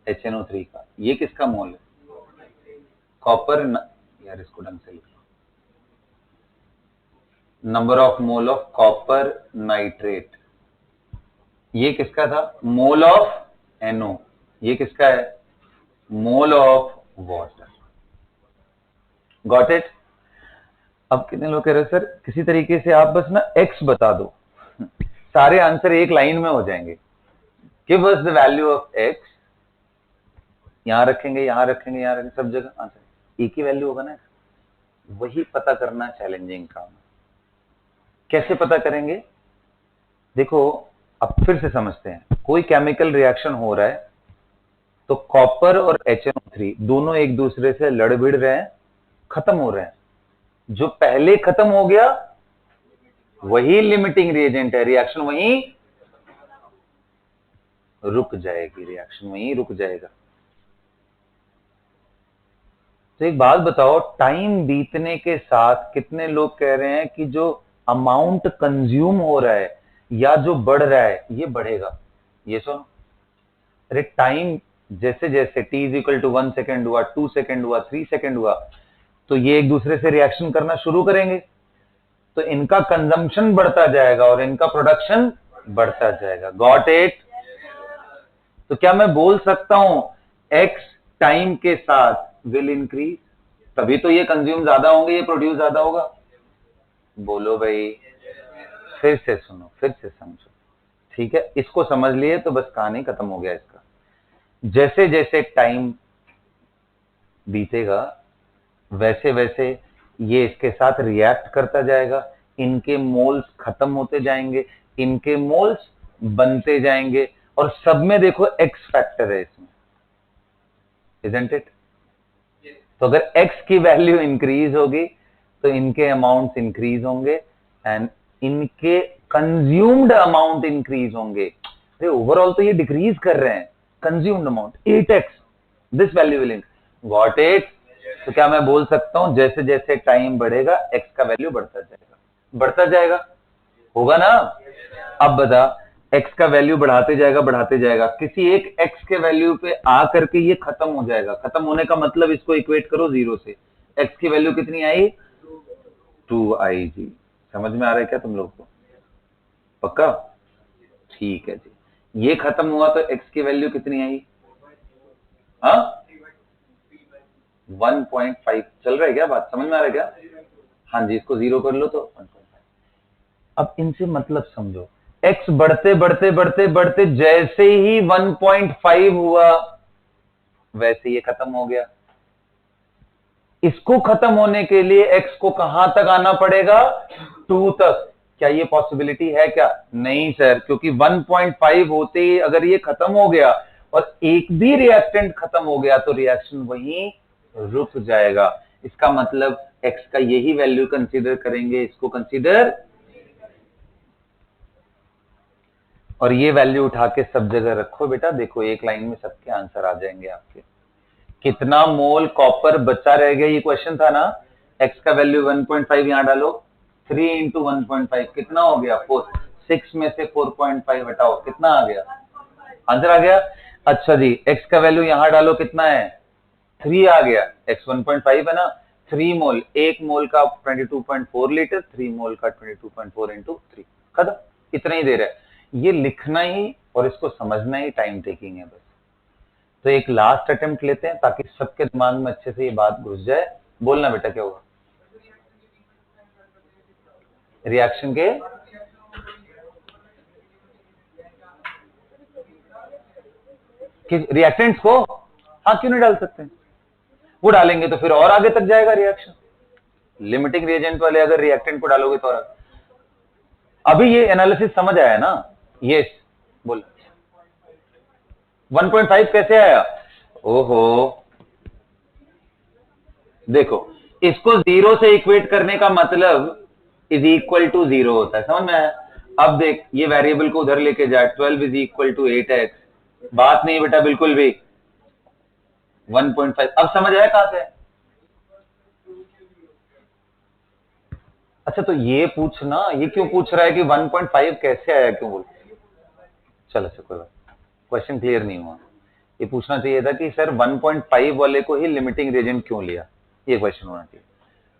HNO3 का। ये किसका मोल है? कॉपर यार इसको ढंग से लिखो, number of mole of copper nitrate. ये किसका था? Mole of NO। ये किसका है? Mole of water. Got it? अब कितने लोग कह रहे सर किसी तरीके से आप बस ना x बता दो, सारे आंसर एक लाइन में हो जाएंगे। Give us the value of x, यहां रखेंगे, यहां रखेंगे, यहां रखेंगे, सब जगह आंसर एक ही वैल्यू होगा ना। वही पता करना चैलेंजिंग काम है। कैसे पता करेंगे? देखो, अब फिर से समझते हैं, कोई केमिकल रिएक्शन हो रहा है, तो कॉपर और HNO3 दोनों एक दूसरे से लड़ भिड़ रहे हैं, खत्म हो रहे हैं। जो पहले खत्म हो गया वही लिमिटिंग रिएजेंट है, रिएक्शन वहीं रुक जाएगी, रिएक्शन वहीं रुक जाएगा। तो एक बात बताओ, टाइम बीतने के साथ कितने लोग कह रहे हैं कि जो अमाउंट कंज्यूम हो रहा है या जो बढ़ रहा है ये बढ़ेगा? ये सुनो, अरे टाइम जैसे जैसे t is equal to 1 second हुआ, 2 सेकेंड हुआ, 3 सेकेंड हुआ, तो ये एक दूसरे से रिएक्शन करना शुरू करेंगे, तो इनका कंजम्पशन बढ़ता जाएगा और इनका प्रोडक्शन बढ़ता जाएगा। Got it? तो क्या मैं बोल सकता हूं x टाइम के साथ विल इंक्रीज, तभी तो ये कंज्यूम ज्यादा होंगे, ये प्रोड्यूस ज्यादा होगा? बोलो भाई, फिर से सुनो, फिर से समझो। ठीक है, इसको समझ लिए तो बस कहानी खत्म हो गया इसका। जैसे जैसे टाइम बीतेगा वैसे वैसे ये इसके साथ रिएक्ट करता जाएगा, इनके मोल्स खत्म होते जाएंगे, इनके मोल्स बनते जाएंगे, और सब में देखो एक्स फैक्टर है इसमें, इजंट इट? तो अगर एक्स की वैल्यू इंक्रीज होगी तो इनके अमाउंट्स इंक्रीज होंगे एंड इनके कंज्यूम्ड अमाउंट इंक्रीज होंगे। अरे ओवरऑल तो ये डिक्रीज कर रहे हैं, consumed amount 8x, this value will increase. Got it? तो क्या मैं बोल सकता हूं जैसे जैसे टाइम बढ़ेगा एक्स का वैल्यू बढ़ता जाएगा? बढ़ता जाएगा, होगा ना? अब बता, एक्स का वैल्यू बढ़ाते जाएगा, बढ़ाते जाएगा, किसी एक एक्स के वैल्यू पे आ करके ये खत्म हो जाएगा। खत्म होने का मतलब इसको इक्वेट करो जीरो से, एक्स की वैल्यू कितनी आई? 2 आई जी। समझ में आ रहा है क्या तुम लोग को? पक्का? ठीक है जी। ये खत्म हुआ तो एक्स की वैल्यू कितनी आई? हाँ, 1.5 चल रहा है क्या? बात समझ में आ रहा है क्या? हाँ जी, इसको 0 कर लो तो 1.5। अब इनसे मतलब समझो, x बढ़ते बढ़ते बढ़ते बढ़ते जैसे ही 1.5 हुआ वैसे ये खत्म हो गया। इसको खत्म होने के लिए x को कहां तक आना पड़ेगा? 2 तक। क्या ये पॉसिबिलिटी है क्या? नहीं सर, क्योंकि 1.5 होते ही अगर ये खत्म हो गया और एक भी रिएक्टेंट खत्म हो गया तो रिएक्शन वहीं रुक जाएगा। इसका मतलब x का यही वैल्यू कंसीडर करेंगे, इसको कंसीडर, और ये वैल्यू उठा के सब जगह रखो बेटा। देखो एक लाइन में सबके आंसर आ जाएंगे आपके। कितना मोल कॉपर बचा रह गया, ये क्वेश्चन था ना। x का वैल्यू 1.5 यहां डालो, 3 इंटू 1.5 कितना हो गया? 4। 6 में से 4.5 हटाओ, कितना आ गया? आंसर आ गया। अच्छा जी, x का वैल्यू यहां डालो, कितना है? 3 आ गया। x 1.5 है ना, 3 मोल, एक मोल का 22.4 लीटर, 3 मोल का 22.4 इंटू 3, खत्म। इतना ही दे रहा है। ये लिखना ही और इसको समझना ही टाइम टेकिंग है बस। तो एक लास्ट अटेम्प्ट लेते हैं ताकि सबके दिमाग में अच्छे से ये बात घुस जाए। बोलना बेटा क्या होगा? रिएक्शन के रिएक्टेंट्स को, हाँ क्यों नहीं डाल सकते? वो डालेंगे तो फिर और आगे तक जाएगा रिएक्शन। लिमिटिंग रिएजेंट वाले अगर रिएक्टेंट को डालोगे तो और अभी ये एनालिसिस समझ आया ना? यस, बोल। 1.5 कैसे आया? ओहो, देखो इसको 0 से इक्वेट करने का मतलब इज इक्वल टू 0 होता है, समझ में आया? अब देख ये वेरिएबल को उधर लेके जाए, 12 इज इक्वल टू 8x, बात नहीं बेटा बिल्कुल भी। 1.5 अब समझ आया कहां से? अच्छा तो ये पूछना, ये क्यों पूछ रहा है कि 1.5 कैसे आया, क्यों बोल? चलो अच्छा कोई बात, क्वेश्चन क्लियर नहीं हुआ। ये पूछना चाहिए था कि सर 1.5 वाले को ही लिमिटिंग रीजन क्यों लिया, ये क्वेश्चन होना चाहिए।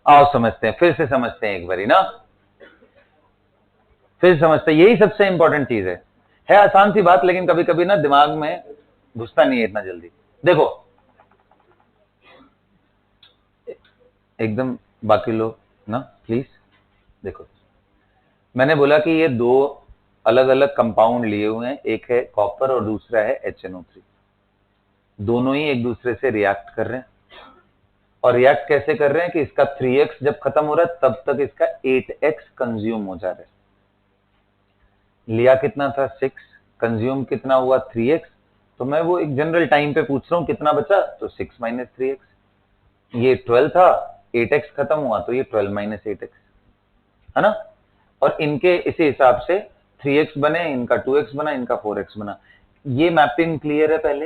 आओ समझते हैं, फिर से समझते हैं एक बारी ना, फिर समझते हैं। यही सबसे इंपॉर्टेंट चीज है आसान सी बात, लेकिन कभी कभी ना दिमाग में घुसता नहीं है इतना जल्दी। देखो एकदम, बाकी लोग ना प्लीज देखो, मैंने बोला कि ये दो अलग अलग कंपाउंड लिए हुए हैं, एक है कॉपर और दूसरा है HNO3। दोनों ही एक दूसरे से रिएक्ट कर रहे हैं, और रिएक्ट कैसे कर रहे हैं कि इसका 3x जब खत्म हो रहा है तब तक इसका 8x कंज्यूम हो जा रहा है। लिया कितना था? 6, कंज्यूम कितना हुआ? 3x। तो मैं वो एक जनरल टाइम पे पूछ रहा हूं कितना बचा, तो 6 माइनस 3x। ये 12 था, 8x खत्म हुआ तो ये 12 माइनस 8x, है ना? और इनके इसी हिसाब से 3x बने, इनका 2x बना, इनका 4x बना। ये मैपिंग क्लियर है पहले?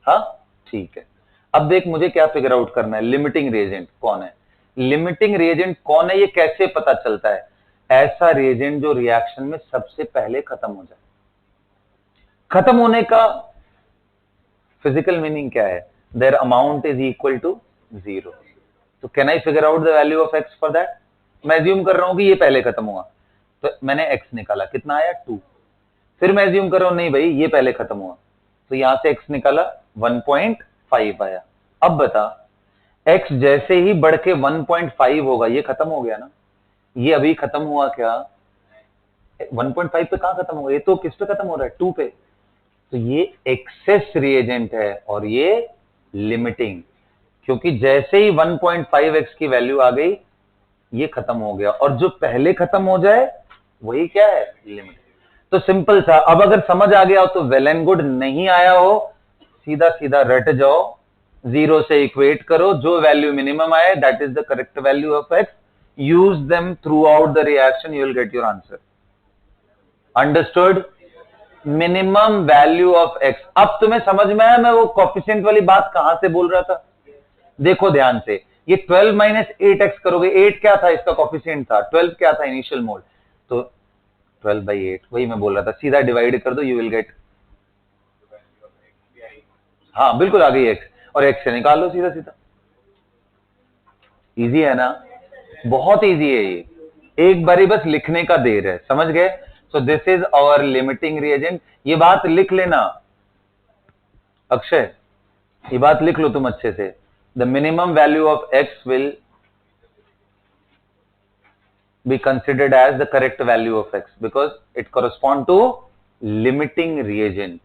हाँ ठीक है। अब देख मुझे क्या फिगर आउट करना है, लिमिटिंग रिएजेंट कौन है। लिमिटिंग रिएजेंट कौन है ये कैसे पता चलता है? ऐसा रिएजेंट जो रिएक्शन में सबसे पहले खत्म हो जाए। खत्म होने का फिजिकल मीनिंग क्या है? There amount is equal to 0। तो can I figure out the value of x for that? मैं एज्यूम कर रहा हूं कि ये पहले खत्म हुआ, तो मैंने x निकाला, कितना आया? 2। फिर मैं एज्यूम कर रहा हूं नहीं भाई ये पहले खत्म हुआ, तो यहां से x निकाला, 1.5 आया। अब बता, x जैसे ही बढ़ के 1.5 होगा ये खत्म हो गया ना? ये अभी खत्म हुआ क्या? 1.5 पे कहां खत्म हुआ? ये तो किस पे खत्म हो रहा है? 2 पे। तो ये एक्सेस रिएजेंट है और ये लिमिटिंग, क्योंकि जैसे ही 1.5x की वैल्यू आ गई ये खत्म हो गया, और जो पहले खत्म हो जाए वही क्या है? लिमिट। तो सिंपल था। अब अगर समझ आ गया हो तो वेल एंड गुड, नहीं आया हो सीधा सीधा रट जाओ, 0 से इक्वेट करो, जो वैल्यू मिनिमम आए that is the correct value of x, use them through out the reaction, you will get your answer. Understood? Minimum value of x। अब तुम्हें समझ में आया मैं वो कॉफिशिएंट वाली बात कहां से बोल रहा था? देखो ध्यान से, ये 12 माइनस 8x करोगे, 8 क्या था? इसका कॉफिशिएंट था। 12 क्या था? इनिशियल मोल। तो 12/8, वही मैं बोल रहा था, सीधा डिवाइड कर दो, यू विल गेट, हाँ बिल्कुल आ गई x, और x से निकाल लो सीधा सीधा। इजी है ना, बहुत इजी है ये, एक बारी बस लिखने का देर है, समझ गए। So this is our limiting reagent. ये बात लिख लेना अक्षय, ये बात लिख लो तुम अच्छे से। The minimum value of x will be considered as the correct value of x because it correspond to limiting reagent.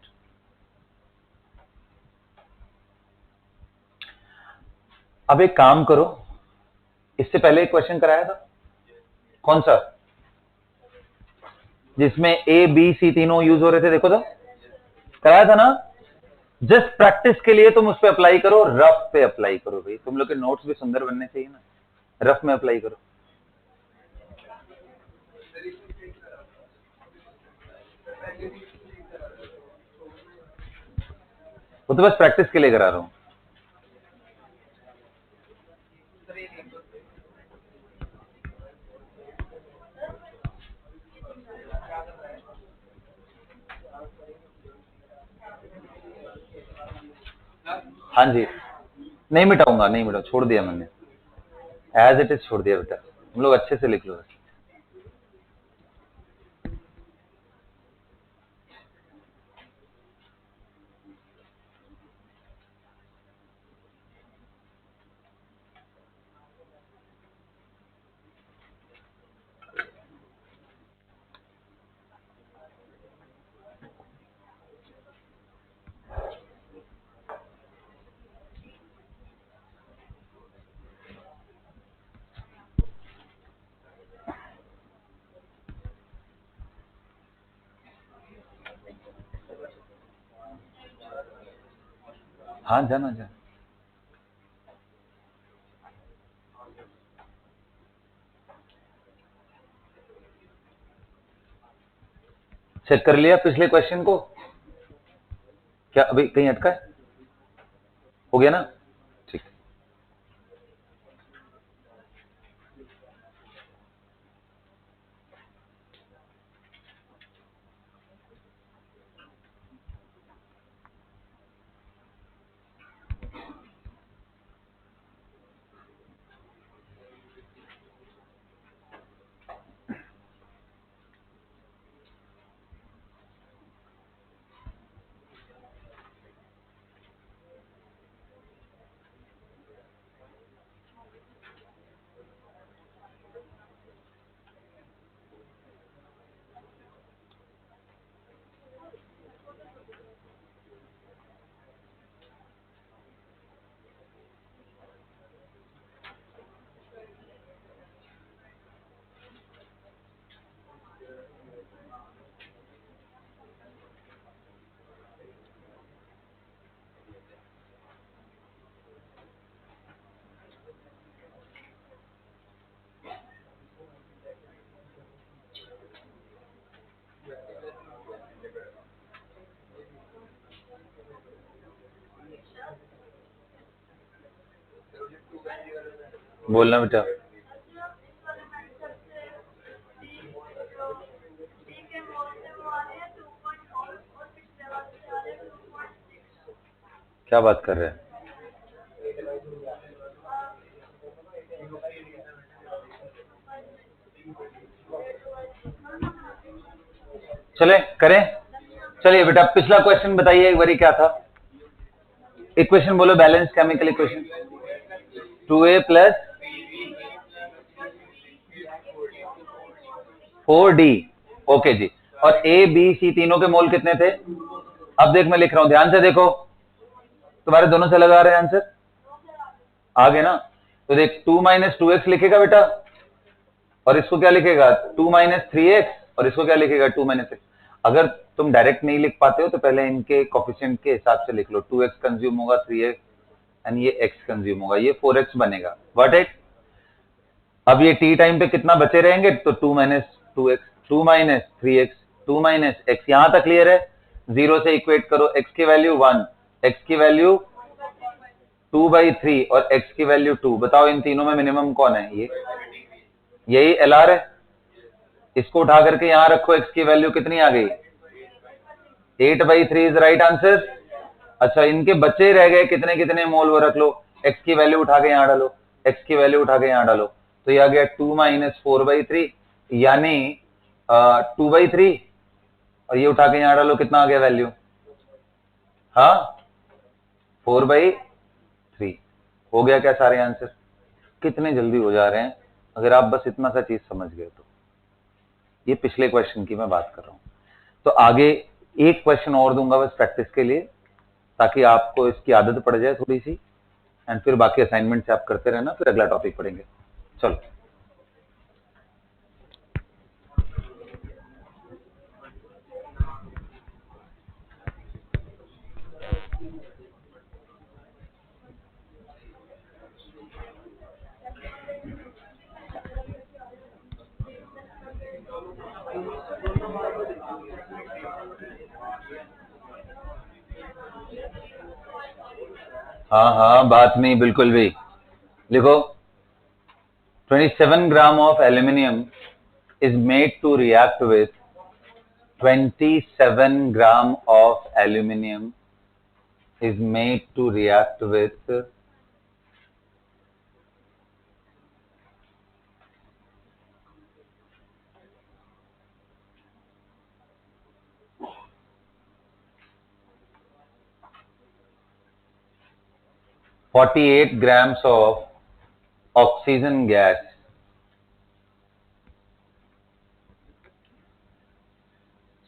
अब एक काम करो, इससे पहले एक क्वेश्चन कराया था, कौन सा, जिसमें ए बी सी तीनों यूज हो रहे थे, देखो तो कराया था ना। जस्ट प्रैक्टिस के लिए तुम उस पे अप्लाई करो, रफ पे अप्लाई करो भाई, तुम लोग के नोट्स भी सुंदर बनने चाहिए ना, रफ में अप्लाई करो। वो तो बस प्रैक्टिस के लिए करा रहा हूं। हाँ जी, नहीं मिटाऊंगा, नहीं मिटाऊंगा, छोड़ दिया मैंने, एज इट इज छोड़ दिया बेटा, तुम लोग अच्छे से लिख लो। हाँ जाना जा, चेक कर लिया पिछले क्वेश्चन को, क्या अभी कहीं अटका है, हो गया ना, ठीक। बोलना बेटा, क्या बात कर रहे हैं, चले करें, चलिए बेटा पिछला क्वेश्चन बताइए एक बारी क्या था, इक्वेशन बोलो, balance chemical equation, 2a plus 4d, okay जी, और ए बी सी तीनों के मोल कितने थे, अब देख मैं लिख रहा हूं, ध्यान से देखो, तुम्हारे दोनों से लगा रहे हैं आंसर, आ गए ना, तो देख 2 माइनस 2x लिखेगा बेटा, और इसको क्या लिखेगा 2 माइनस 3x, और इसको क्या लिखेगा 2 माइनस x। अगर तुम डायरेक्ट नहीं लिख पाते हो तो पहले इनके कोफिशिएंट के हिसाब से लिख लो, 2x कंज्यूम होगा 3x एंड ये x कंज्यूम होगा, ये 4x बनेगा, व्हाट इट। अब ये t टाइम पे कितना बचे रहेंगे, तो 2 minus 2x, 2 minus 3x, 2 minus x, यहां तक क्लियर है, 0 से इक्वेट करो, x की वैल्यू 1, x की वैल्यू 2/3 और x की वैल्यू 2, बताओ इन तीनों में मिनिमम कौन है, ये यही LR है, इसको उठा करके यहां रखो, x की वैल्यू कितनी आ गई, 8/3 इज राइट आंसर। अच्छा इनके बच्चे रह गए कितने कितने मोल, वो रख लो, x की वैल्यू उठा के यहां डालो, x की वैल्यू उठा के यहाँ डालो, तो ये आ गया 2 - 4/3 यानी 2/3, और ये उठा के यहाँ डालो, कितना आ गया वैल्यू? हाँ 4/3। हो गया क्या सारे आंसर? कितने जल्दी हो जा रहे हैं अगर आप बस इतना सा चीज समझ गए तो। ये पिछले क्वेश्चन की मैं बात कर रहा हूं। तो आगे एक क्वेश्चन और दूंगा बस प्रैक्टिस के लिए, ताकि आपको इसकी आदत पड़ जाए थोड़ी सी, एंड फिर बाकी असाइनमेंट से आप करते रहना, फिर अगला टॉपिक पढ़ेंगे। चलो, हाँ हाँ बात नहीं, बिल्कुल भी। लिखो 27 gram of aluminium is made to react with 27 gram of aluminum is made to react with 48 grams of oxygen gas।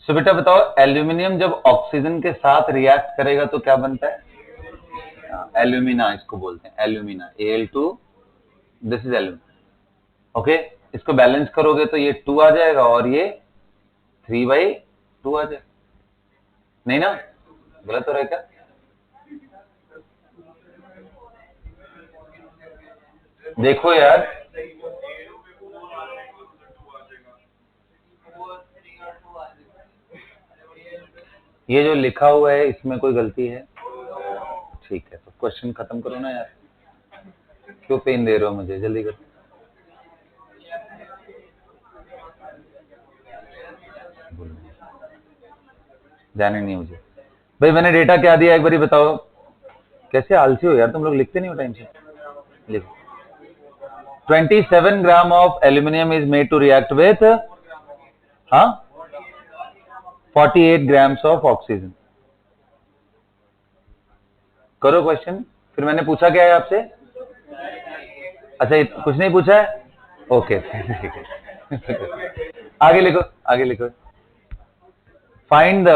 सो बेटा बताओ, एल्यूमिनियम जब ऑक्सीजन के साथ रिएक्ट करेगा तो क्या बनता है? एल्यूमिना इसको बोलते हैं, alumina, Al2, this is alumina. Okay, इसको बैलेंस करोगे तो ये 2 आ जाएगा और ये 3/2 आ जाएगा। नहीं ना, गलत हो रहा है क्या? देखो यार, ये जो लिखा हुआ है इसमें कोई गलती है? ठीक है, तो क्वेश्चन खत्म करो ना यार, क्यों पेन दे रहे हो मुझे, जल्दी करो। जाने नहीं मुझे भाई, मैंने डेटा क्या दिया एक बारी बताओ। कैसे आलसी हो यार तुम लोग, लिखते नहीं हो टाइम से। लिखो 27 gram of aluminium is made to react with, हाँ, 48 ग्राम्स ऑफ ऑक्सीजन। करो क्वेश्चन। फिर मैंने पूछा क्या है आपसे? अच्छा, कुछ नहीं पूछा है? ओके आगे लिखो, आगे लिखो। Find the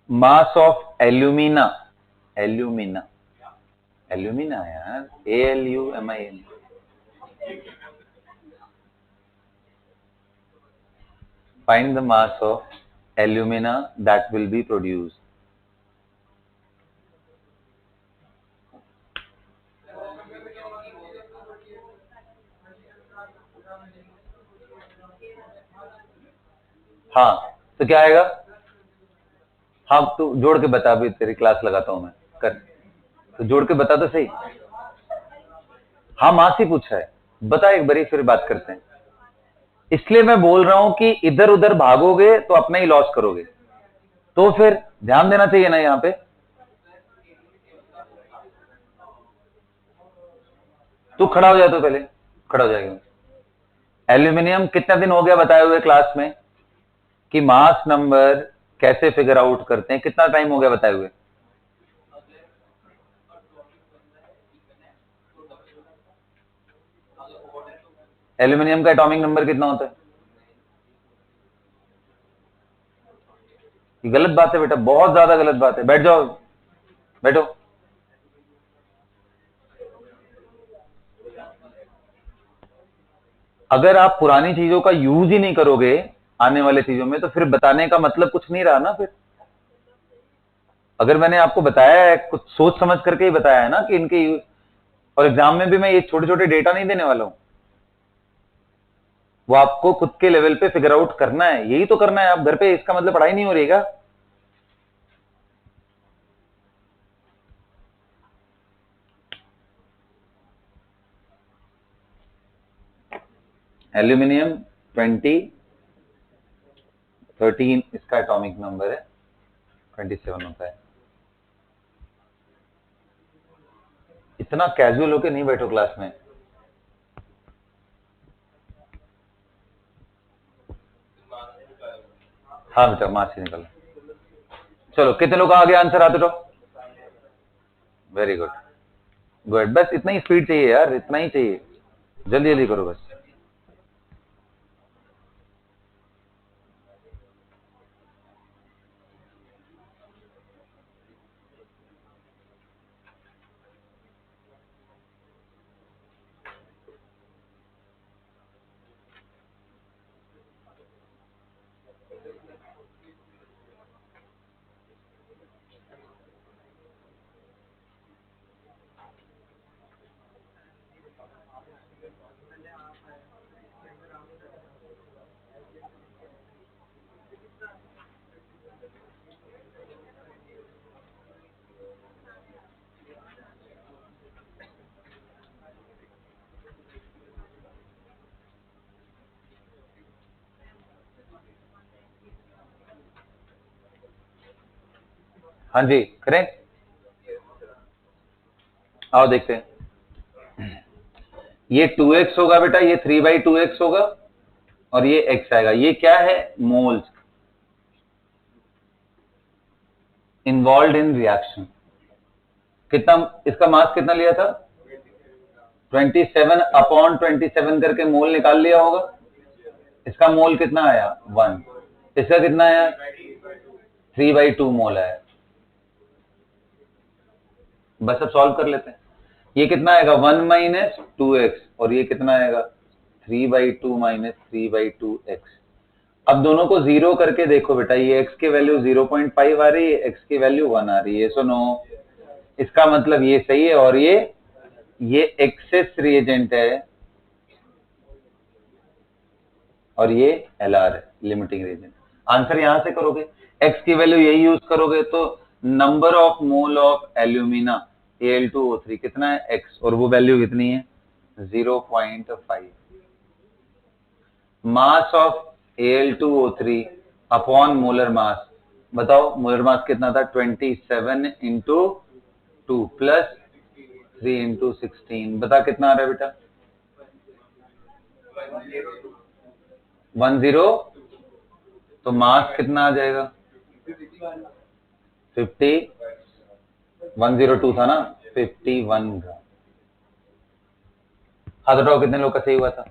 mass of alumina, alumina, alumina यार, ALUMIN। Find the mass of alumina that will be produced. हाँ, तो क्या आएगा? हाँ, तू जोड़ के बता, भी तेरी क्लास लगाता हूं मैं, कर, तो जोड़ के बता तो सही। हाँ, मास ही पूछा है, बता एक बारी, फिर बात करते हैं। इसलिए मैं बोल रहा हूं कि इधर उधर भागोगे तो अपना ही लॉस करोगे, तो फिर ध्यान देना चाहिए ना यहाँ पे। तू खड़ा हो जा, तो पहले खड़ा हो जाएगा। एल्यूमिनियम कितना दिन हो गया बताए हुए क्लास में कि मास नंबर कैसे फिगर आउट करते हैं, कितना टाइम हो गया बताए हुए? एल्यूमिनियम का एटॉमिक नंबर कितना होता है? ये गलत बात है बेटा, बहुत ज्यादा गलत बात है। बैठ जाओ, बैठो। अगर आप पुरानी चीजों का यूज ही नहीं करोगे आने वाले चीजों में, तो फिर बताने का मतलब कुछ नहीं रहा ना फिर। अगर मैंने आपको बताया है, कुछ सोच समझ करके ही बताया है ना कि इनके यूज, और एग्जाम में भी मैं ये छोटे छोटे डेटा नहीं देने वाला हूं, वो आपको खुद के लेवल पे फिगर आउट करना है, यही तो करना है। आप घर पे, इसका मतलब पढ़ाई नहीं हो रही है। एल्यूमिनियम 13 इसका एटॉमिक नंबर है, 27 होता है। इतना कैजुअल होके नहीं बैठो क्लास में। हाँ बेटा, मार्क्स निकल। चलो, कितने लोग आगे आंसर आते तो? Very good, good. बस इतना ही स्पीड चाहिए यार, इतना ही चाहिए, जल्दी जल्दी करो बस। हाँ जी, करें। आओ देखते हैं। ये 2x होगा बेटा, ये 3/2x होगा, और ये x आएगा। ये क्या है? Moles involve in reaction. कितना इसका मास कितना लिया था? 27/27 करके मोल निकाल लिया होगा। इसका मोल कितना आया? 1। इसका कितना आया? 3/2 मोल आया। बस अब सॉल्व कर लेते हैं। ये कितना आएगा? 1 - 2x, और ये कितना आएगा? 3/2 - 3/2x। अब दोनों को जीरो करके देखो बेटा, ये x की वैल्यू 0.5 आ रही है, x की वैल्यू 1 आ रही है। सो नो, इसका मतलब ये सही है, और ये एक्सेस रिएजेंट है, और ये LR है, लिमिटिंग रिएजेंट। आंसर यहां से करोगे, x की वैल्यू यही यूज करोगे, तो number of mole of alumina Al2O3 कितना है? x, और वो वैल्यू कितनी है? 0.5। Mass of Al2O3 upon molar mass, बताओ मोलर मास कितना था? 27 × 2 प्लस 3 × 16, बता कितना आ रहा है बेटा? 10। तो मास कितना आ जाएगा? 50, 102 था ना, 51 ग्राम। हाथ उठाओ, कितने लोग का सही हुआ था?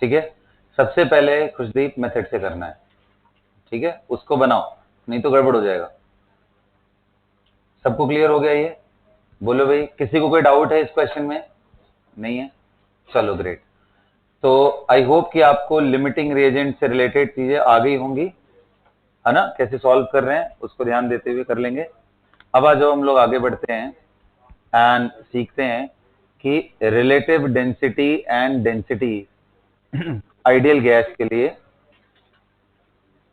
ठीक है, सबसे पहले खुशदीप मेथड से करना है, ठीक है, उसको बनाओ, नहीं तो गड़बड़ हो जाएगा। सबको क्लियर हो गया ये? बोलो भाई, किसी को कोई डाउट है इस क्वेश्चन में? नहीं है? चलो ग्रेट। तो आई होप कि आपको लिमिटिंग रिएजेंट से रिलेटेड चीजें आ गई होंगी, है ना? कैसे सॉल्व कर रहे हैं उसको ध्यान देते हुए कर लेंगे। अब आ जाओ, हम लोग आगे बढ़ते हैं एंड सीखते हैं कि relative density and density ideal gas के लिए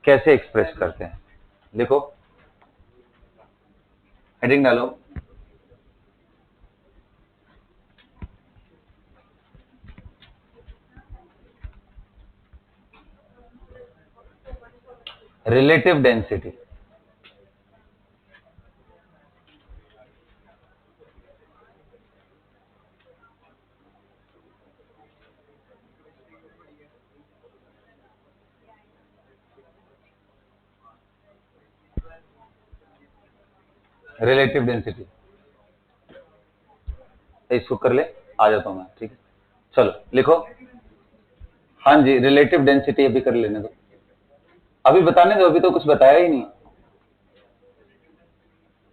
कैसे एक्सप्रेस करते हैं। देखो, हेडिंग डालो, रिलेटिव डेंसिटी। रिलेटिव डेंसिटी, इसको कर ले, आ जाता हूं मैं, ठीक है। चलो लिखो। हाँ जी, रिलेटिव डेंसिटी अभी कर लेने दो, अभी बताने दो, अभी तो कुछ बताया ही नहीं।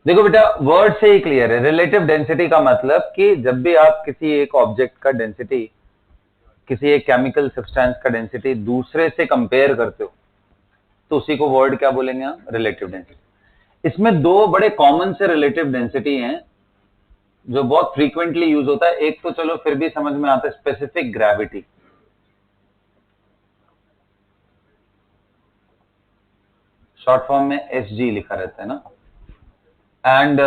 देखो बेटा, वर्ड से ही क्लियर है। रिलेटिव डेंसिटी का मतलब कि जब भी आप किसी एक ऑब्जेक्ट का डेंसिटी, किसी एक केमिकल सब्सटेंस का डेंसिटी दूसरे से कंपेयर करते हो, तो उसी को वर्ड क्या बोलेंगे हम? Relative density. इसमें दो बड़े कॉमन से रिलेटिव डेंसिटी हैं जो बहुत फ्रीक्वेंटली यूज होता है। एक तो चलो फिर भी समझ में आता है, स्पेसिफिक ग्रेविटी, शॉर्ट फॉर्म में SG लिखा रहता है ना। And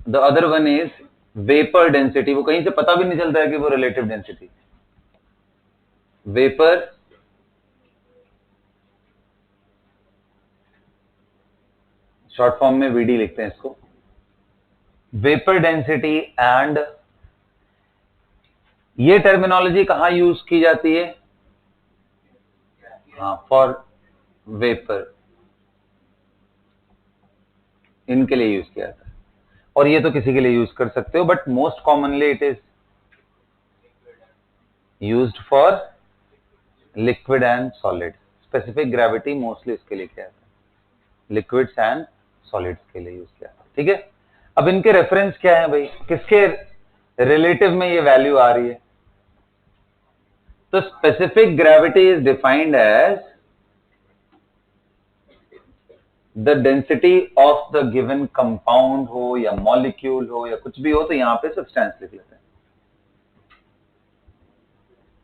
the other one is vapour density. वो कहीं से पता भी नहीं चलता है कि वो relative density. Vapour short form में VD लिखते हैं इसको। वेपर डेंसिटी एंड, ये टर्मिनोलॉजी कहां यूज की जाती है? हाँ, फॉर वेपर, इनके लिए यूज किया जाता है। और ये तो किसी के लिए यूज कर सकते हो, but most commonly it is used for liquid and solid. Specific gravity mostly इसके लिए किया जाता है, लिक्विड्स एंड सॉलिड्स के लिए यूज किया जाता है। ठीक है, अब इनके रेफरेंस क्या है भाई, किसके रिलेटिव में ये वैल्यू आ रही है? तो specific gravity is defined as the density of the given compound हो या मॉलिक्यूल हो या कुछ भी हो, तो यहां पे सब्सटेंस लिख लेते हैं,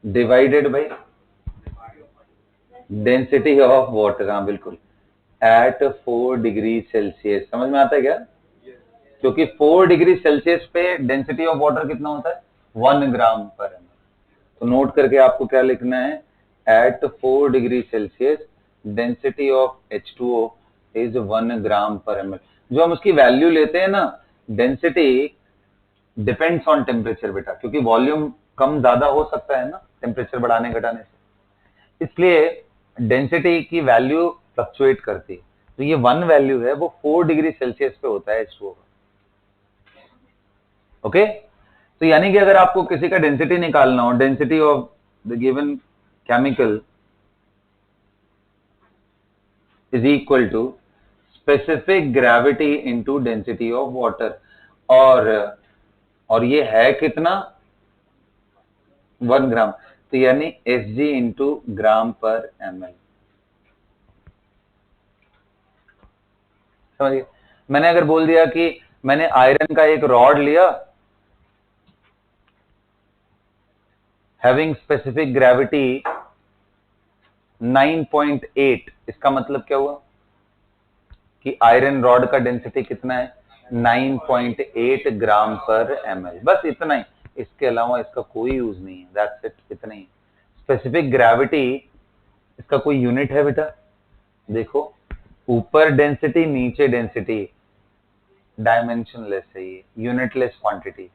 divided by density of water. हाँ बिल्कुल, एट 4 डिग्री सेल्सियस। समझ में आता है क्या? क्योंकि 4 डिग्री सेल्सियस पे डेंसिटी ऑफ वाटर कितना होता है? 1 ग्राम पर एम। तो नोट करके आपको क्या लिखना है, at 4 degree Celsius density of H2O is 1 gram per m. जो हम उसकी वैल्यू लेते हैं ना, डेंसिटी डिपेंड्स ऑन टेम्परेचर बेटा, क्योंकि वॉल्यूम कम ज्यादा हो सकता है ना टेम्परेचर बढ़ाने घटाने से, इसलिए डेंसिटी की वैल्यू फ्लक्चुएट करती है। तो ये 1 वैल्यू है, वो 4 डिग्री सेल्सियस पे होता है H2O। ओके, तो यानी कि अगर आपको किसी का डेंसिटी निकालना हो, density of the given chemical is equal to specific gravity into density of water, और ये है कितना? 1 ग्राम। तो यानी Hg into gram per ml। समझिए, मैंने अगर बोल दिया कि मैंने आयरन का एक रॉड लिया हैविंग स्पेसिफिक ग्रेविटी 9.8, इसका मतलब क्या हुआ कि आयरन रॉड का डेंसिटी कितना है? 9.8 ग्राम पर ml। बस इतना ही, इसके अलावा इसका कोई यूज नहीं है, दैट्स इट, इतना ही। स्पेसिफिक ग्रेविटी, इसका कोई यूनिट है बेटा? देखो, ऊपर डेंसिटी नीचे डेंसिटी, डायमेंशनलेस है ये, यूनिटलेस क्वांटिटी,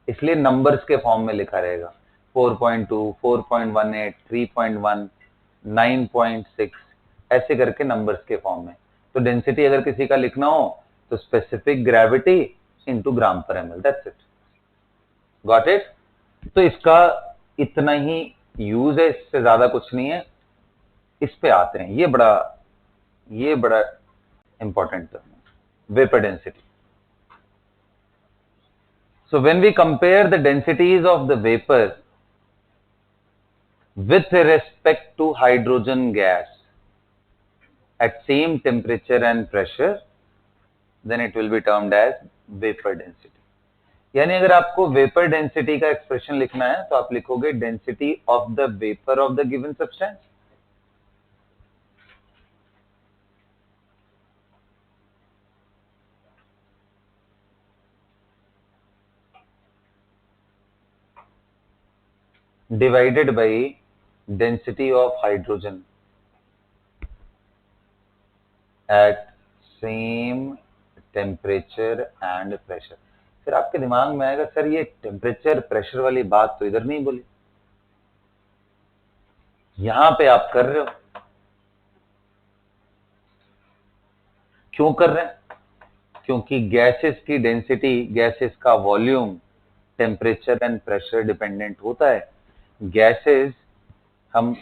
इसलिए नंबर्स के फॉर्म में लिखा रहेगा। 4.2, 4.18, 3.1, 9.6, ऐसे करके नंबर्स के फॉर्म में। तो डेंसिटी अगर किसी का लिखना हो तो स्पेसिफिक ग्रेविटी इनटू ग्राम पर ML, that's it. Got it? तो इसका इतना ही यूज है, इससे ज्यादा कुछ नहीं है। इस पे आते हैं, ये बड़ा इंपॉर्टेंट टर्म है, vapour density. So when we compare the densities of the vapor with respect to hydrogen gas at same temperature and pressure, then it will be termed as vapor density. यानी अगर आपको vapour density का expression लिखना है तो आप लिखोगे density of the vapour of the given substance divided by density of hydrogen at same temperature and pressure. फिर आपके दिमाग में आएगा, सर ये टेम्परेचर प्रेशर वाली बात तो इधर नहीं बोली, यहां पे आप कर रहे हो। क्यों कर रहे हैं? क्योंकि गैसेस की डेंसिटी, गैसेस का volume temperature and pressure dependent होता है। गैसेस हम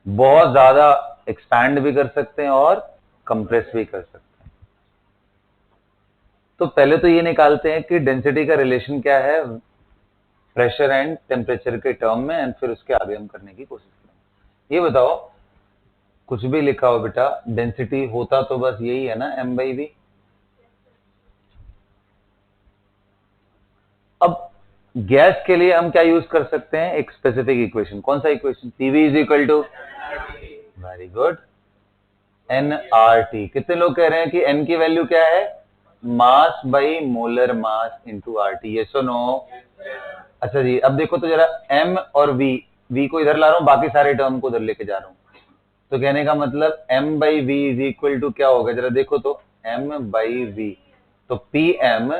बहुत ज्यादा एक्सपैंड भी कर सकते हैं और कंप्रेस भी कर सकते हैं। तो पहले तो ये निकालते हैं कि डेंसिटी का रिलेशन क्या है प्रेशर एंड टेम्परेचर के टर्म में, एंड फिर उसके आगे हम करने की कोशिश करेंगे। ये बताओ, कुछ भी लिखा हो बेटा, डेंसिटी होता तो बस यही है ना, m/v। अब गैस के लिए हम क्या यूज कर सकते हैं? एक स्पेसिफिक इक्वेशन। कौन सा equation? Pv is equal to, very good, nRT। कितने लोग कह रहे हैं कि n की वैल्यू क्या है? Mass by molar mass into RT. Yes और नो? अच्छा जी, अब देखो तो जरा, m और v को इधर ला रहा हूं, बाकी सारे टर्म को उधर लेके जा रहा हूं। तो कहने का मतलब m/v इज इक्वल टू क्या होगा? जरा देखो तो, m/v तो Pm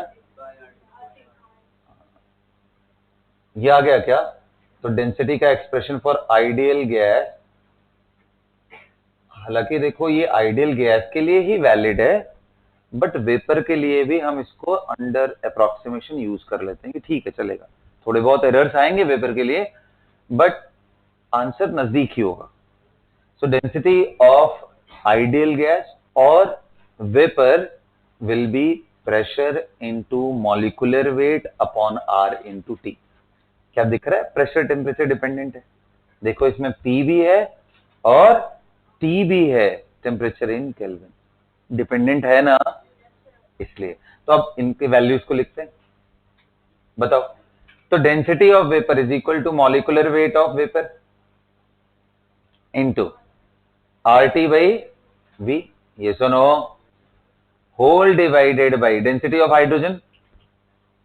ये आ गया क्या? तो डेंसिटी का एक्सप्रेशन फॉर आइडियल गैस, हालांकि देखो ये आइडियल गैस के लिए ही वैलिड है, बट वेपर के लिए भी हम इसको अंडर अप्रोक्सीमेशन यूज कर लेते हैं कि ठीक है चलेगा। थोड़े बहुत एरर्स आएंगे वेपर के लिए, बट आंसर नजदीक ही होगा। So density of ideal gas और vapour will be pressure into molecular weight upon R into T. क्या दिख रहा है? प्रेशर टेम्परेचर डिपेंडेंट है। देखो इसमें P भी है और T भी है, टेम्परेचर इन केल्विन डिपेंडेंट है ना, इसलिए। तो अब इनके वैल्यूज को लिखते हैं, बताओ। तो density of vapour is equal to molecular weight of vapour into RT by V, ये सुनो, whole divided by density of hydrogen,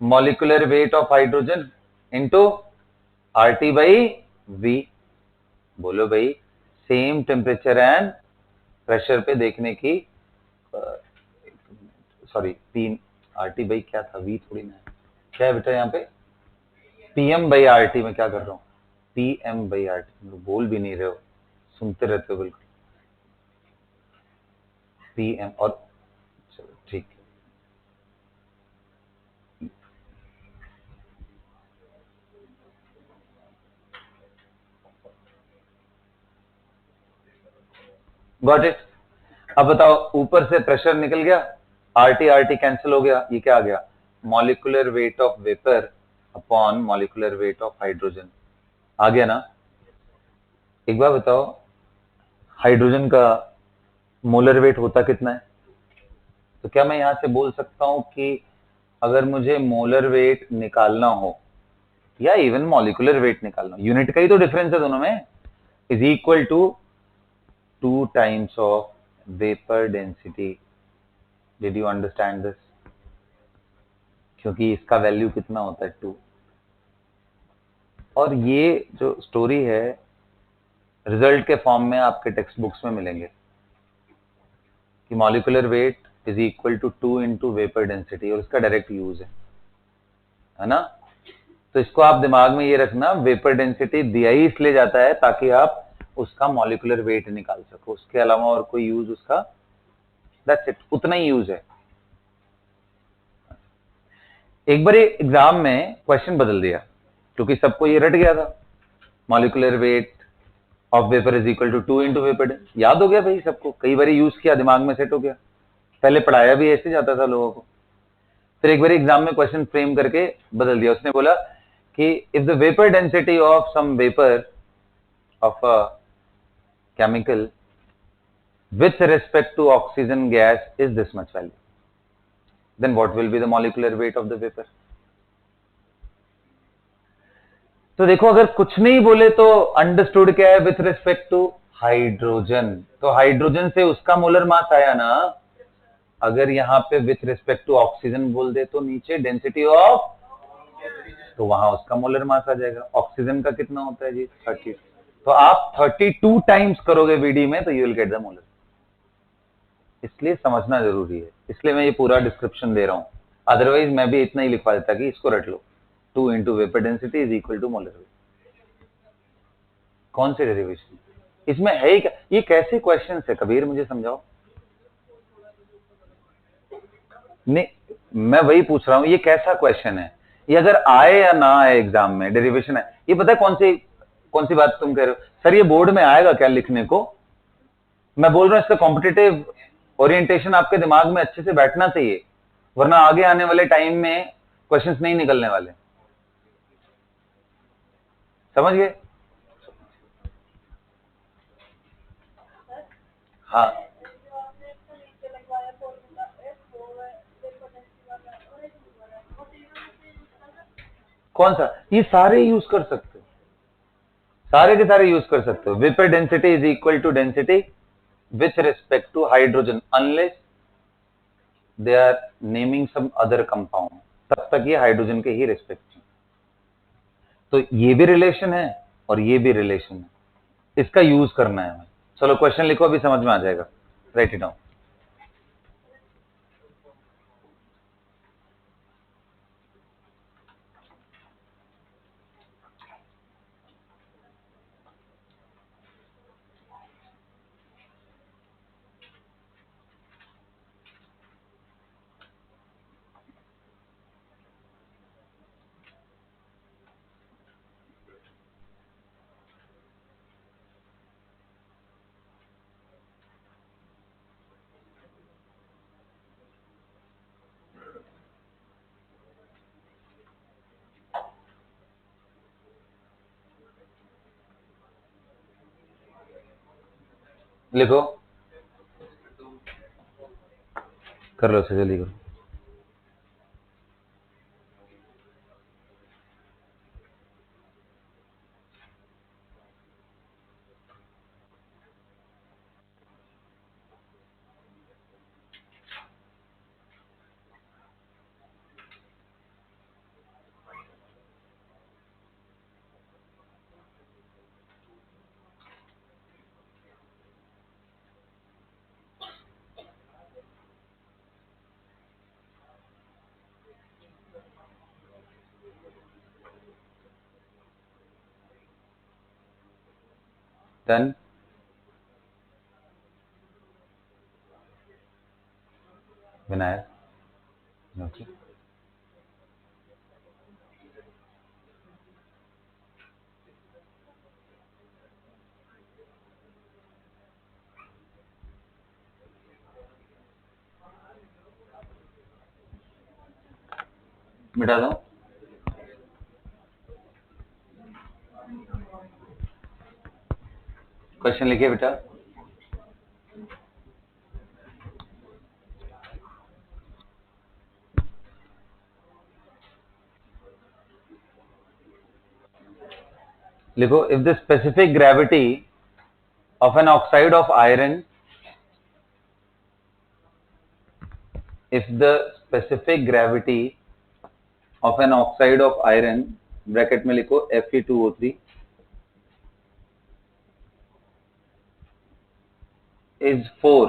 molecular weight of hydrogen into RT by V। बोलो भाई, सेम टेम्परेचर एंड प्रेशर पे देखने की, sorry P RT by क्या था, V थोड़ी ना है, क्या है बेटा यहाँ पे? PM बाई RT में क्या कर रहा हूँ? PM बाई RT, बोल भी नहीं रहे हो, सुनते रहते हो बिल्कुल। PM और चलो ठीक है, गॉट इट। अब बताओ, ऊपर से प्रेशर निकल गया, RT RT कैंसिल हो गया, ये क्या आ गया? Molecular weight of vapour upon molecular weight of hydrogen, आ गया ना? एक बार बताओ, हाइड्रोजन का मोलर वेट होता कितना है? तो क्या मैं यहां से बोल सकता हूं कि अगर मुझे मोलर वेट निकालना हो या इवन मॉलिक्यूलर वेट निकालना हो, यूनिट का ही तो डिफरेंस है दोनों में, is equal to 2 times of vapour density. Did you understand this? क्योंकि इसका वैल्यू कितना होता है? 2। और ये जो स्टोरी है रिजल्ट के फॉर्म में आपके टेक्स्ट बुक्स में मिलेंगे कि molecular weight is equal to 2 into vapour density, और इसका डायरेक्ट यूज है ना? तो इसको आप दिमाग में ये रखना, वेपर डेंसिटी दिया ही इसलिए जाता है ताकि आप उसका मॉलिक्यूलर वेट निकाल सको, उसके अलावा और कोई यूज उसका, दैट्स इट, उतना ही यूज है। एक बार एग्जाम में क्वेश्चन बदल दिया क्योंकि सबको ये रट गया था, molecular weight of vapour is equal to 2 into vapour, याद हो गया भाई सबको, कई बार यूज किया, दिमाग में सेट हो गया, पहले पढ़ाया भी ऐसे जाता था लोगों को। फिर एक बार एग्जाम में क्वेश्चन फ्रेम करके बदल दिया, उसने बोला कि if the vapour density of some vapour of a chemical with respect to oxygen gas is this much value, then what will be the molecular weight of the vapor? तो देखो, अगर कुछ नहीं बोले तो अंडरस्टूड क्या है? विथ रिस्पेक्ट टू हाइड्रोजन, तो हाइड्रोजन से उसका मोलर मास आया ना। अगर यहाँ पे विथ रिस्पेक्ट टू ऑक्सीजन बोल दे तो नीचे डेंसिटी ऑफ, तो वहां उसका मोलर मास आ जाएगा। ऑक्सीजन का कितना होता है जी? 30। तो आप 32 टाइम्स करोगे वीडी में तो you will get the molar. इसलिए समझना जरूरी है, इसलिए मैं ये पूरा डिस्क्रिप्शन दे रहा हूं, अदरवाइज मैं भी इतना ही लिखवा देता कि इसको रट लो, 2 into vapour density is equal to molar weight. कौन से डेरिवेशन इसमें है ही क्या? ये कैसे क्वेश्चन है कबीर, मुझे समझाओ। नहीं, मैं वही पूछ रहा हूं, ये कैसा क्वेश्चन है? ये अगर आए या ना आए एग्जाम में, डेरिवेशन है, ये पता है कौन सी बात तुम कह रहे हो? सर ये बोर्ड में आएगा क्या लिखने को? मैं बोल रहा हूं इसका कॉम्पिटिटिव ओरिएंटेशन आपके दिमाग में अच्छे से बैठना चाहिए, वरना आगे आने वाले टाइम में क्वेश्चंस नहीं निकलने वाले। समझ गए? हाँ, कौन सा? ये सारे यूज कर सकते हो, सारे के सारे यूज कर सकते हो। Vapour density is equal to density with respect to hydrogen unless they are naming some other compound, तब तक ये हाइड्रोजन के ही रिस्पेक्ट में। तो ये भी रिलेशन है और ये भी रिलेशन है, इसका यूज करना है हमें। चलो क्वेश्चन लिखो, अभी समझ में आ जाएगा, राइट इट डाउन। लिखो, कर लो से जल्दी करो। डन। विनायक, ओके। मिटा दो। क्वेश्चन लिखिए बेटा। लिखो, if the specific gravity of an oxide of iron, if the specific gravity of an oxide of iron, bracket में लिखो Fe2O3, is 4,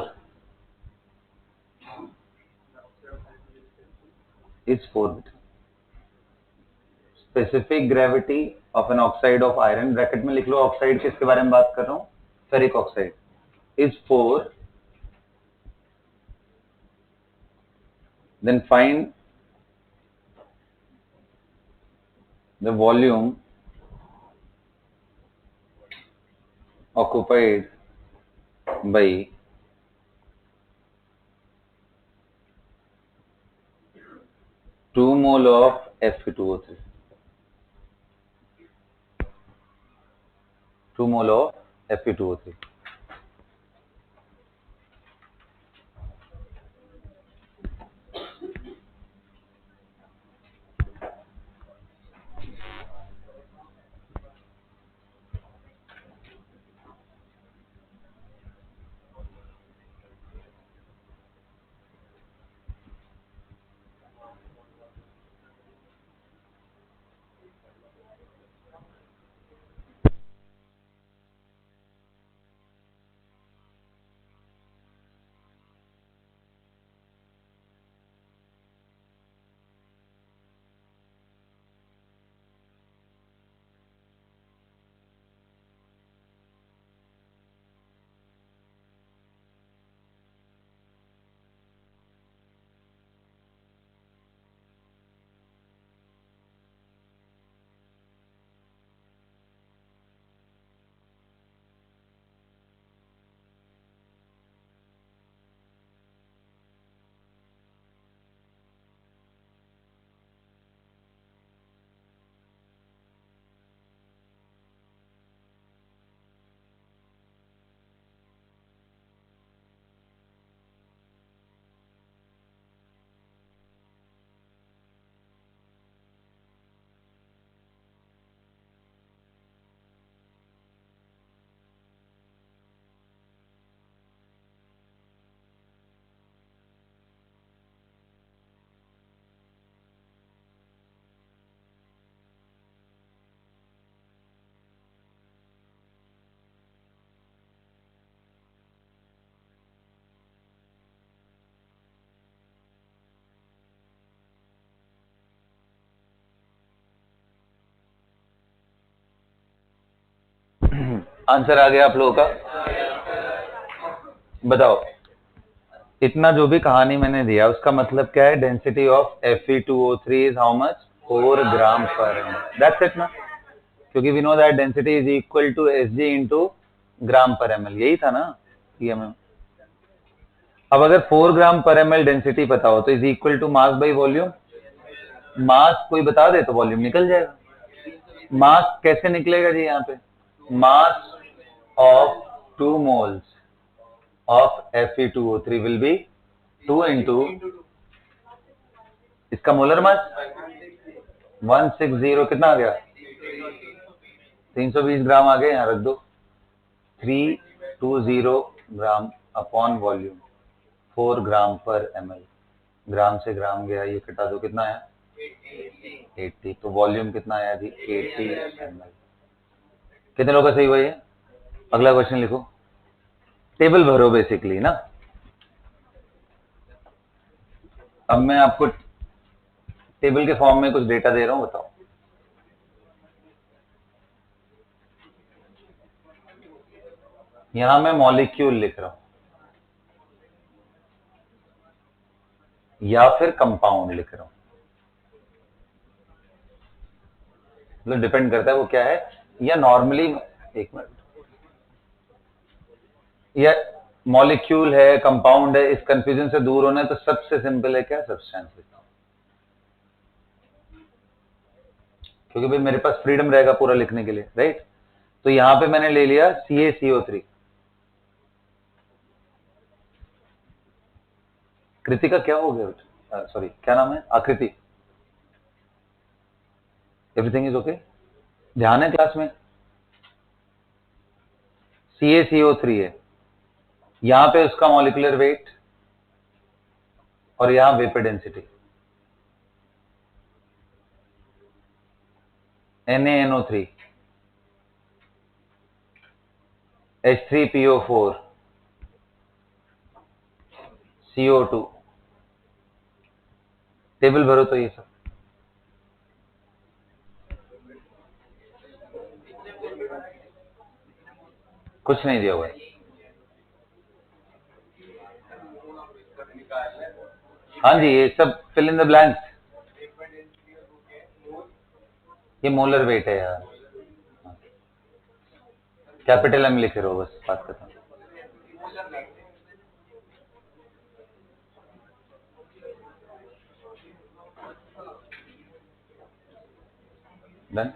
is 4। Specific gravity of an oxide of iron, bracket में लिख लो, oxide किसके बारे में बात कर रहा हूं, ferric oxide, is 4, then find the volume occupied by 2 mole of Fe2O3, 2 mole of Fe2O3। Answer आ गया आप लोगों का? बताओ, इतना जो भी कहानी मैंने दिया उसका मतलब क्या है? Density of Fe2O3 is how much? 4 gram per ml। That's it ना, क्योंकि we know that density is equal to Hg into gram per ml, यही था ना ये में। अब अगर 4 ग्राम पर ml डेंसिटी पता हो तो is equal to mass by volume. Mass कोई बता दे तो वॉल्यूम निकल जाएगा। मास कैसे निकलेगा जी? यहाँ पे mass of 2 moles of Fe2O3 will be 2 into इसका मोलर मास 160 कितना आ गया 320 ग्राम आ गए, यहाँ रख दो 320 ग्राम upon volume 4 gram per ml। ग्राम से ग्राम गया, ये कटा दो, कितना आया 80। तो वॉल्यूम कितना आया जी 80 ml। कितने लोगों का सही हुआ ये? अगला क्वेश्चन लिखो, टेबल भरो बेसिकली ना। अब मैं आपको टेबल के फॉर्म में कुछ डेटा दे रहा हूं, बताओ। यहां मैं मॉलिक्यूल लिख रहा हूं या फिर कंपाउंड लिख रहा हूं, मतलब डिपेंड करता है वो क्या है। या नॉर्मली, एक मिनट, या मॉलिक्यूल है कंपाउंड है, इस कंफ्यूजन से दूर होना है तो सबसे सिंपल है क्या, सब्सटेंस लिखता हूं, क्योंकि भाई मेरे पास फ्रीडम रहेगा पूरा लिखने के लिए, राइट। तो यहां पे मैंने ले लिया CaCO3। कृतिका क्या हो गया, सॉरी क्या नाम है, आकृति, एवरीथिंग इज ओके, ध्यान है क्लास में। CaCO3 है, यहां पे उसका मॉलिक्यूलर वेट और यहां vapour density NaNO3 H3PO4 CO2। Table भरो तो ये सब कुछ नहीं दिया हुआ है। हाँ जी, ये सब फिल इन द ब्लैंक्स, ये मोलर वेट है यार, कैपिटल M लिखे रहो बस, बात खत्म। डन।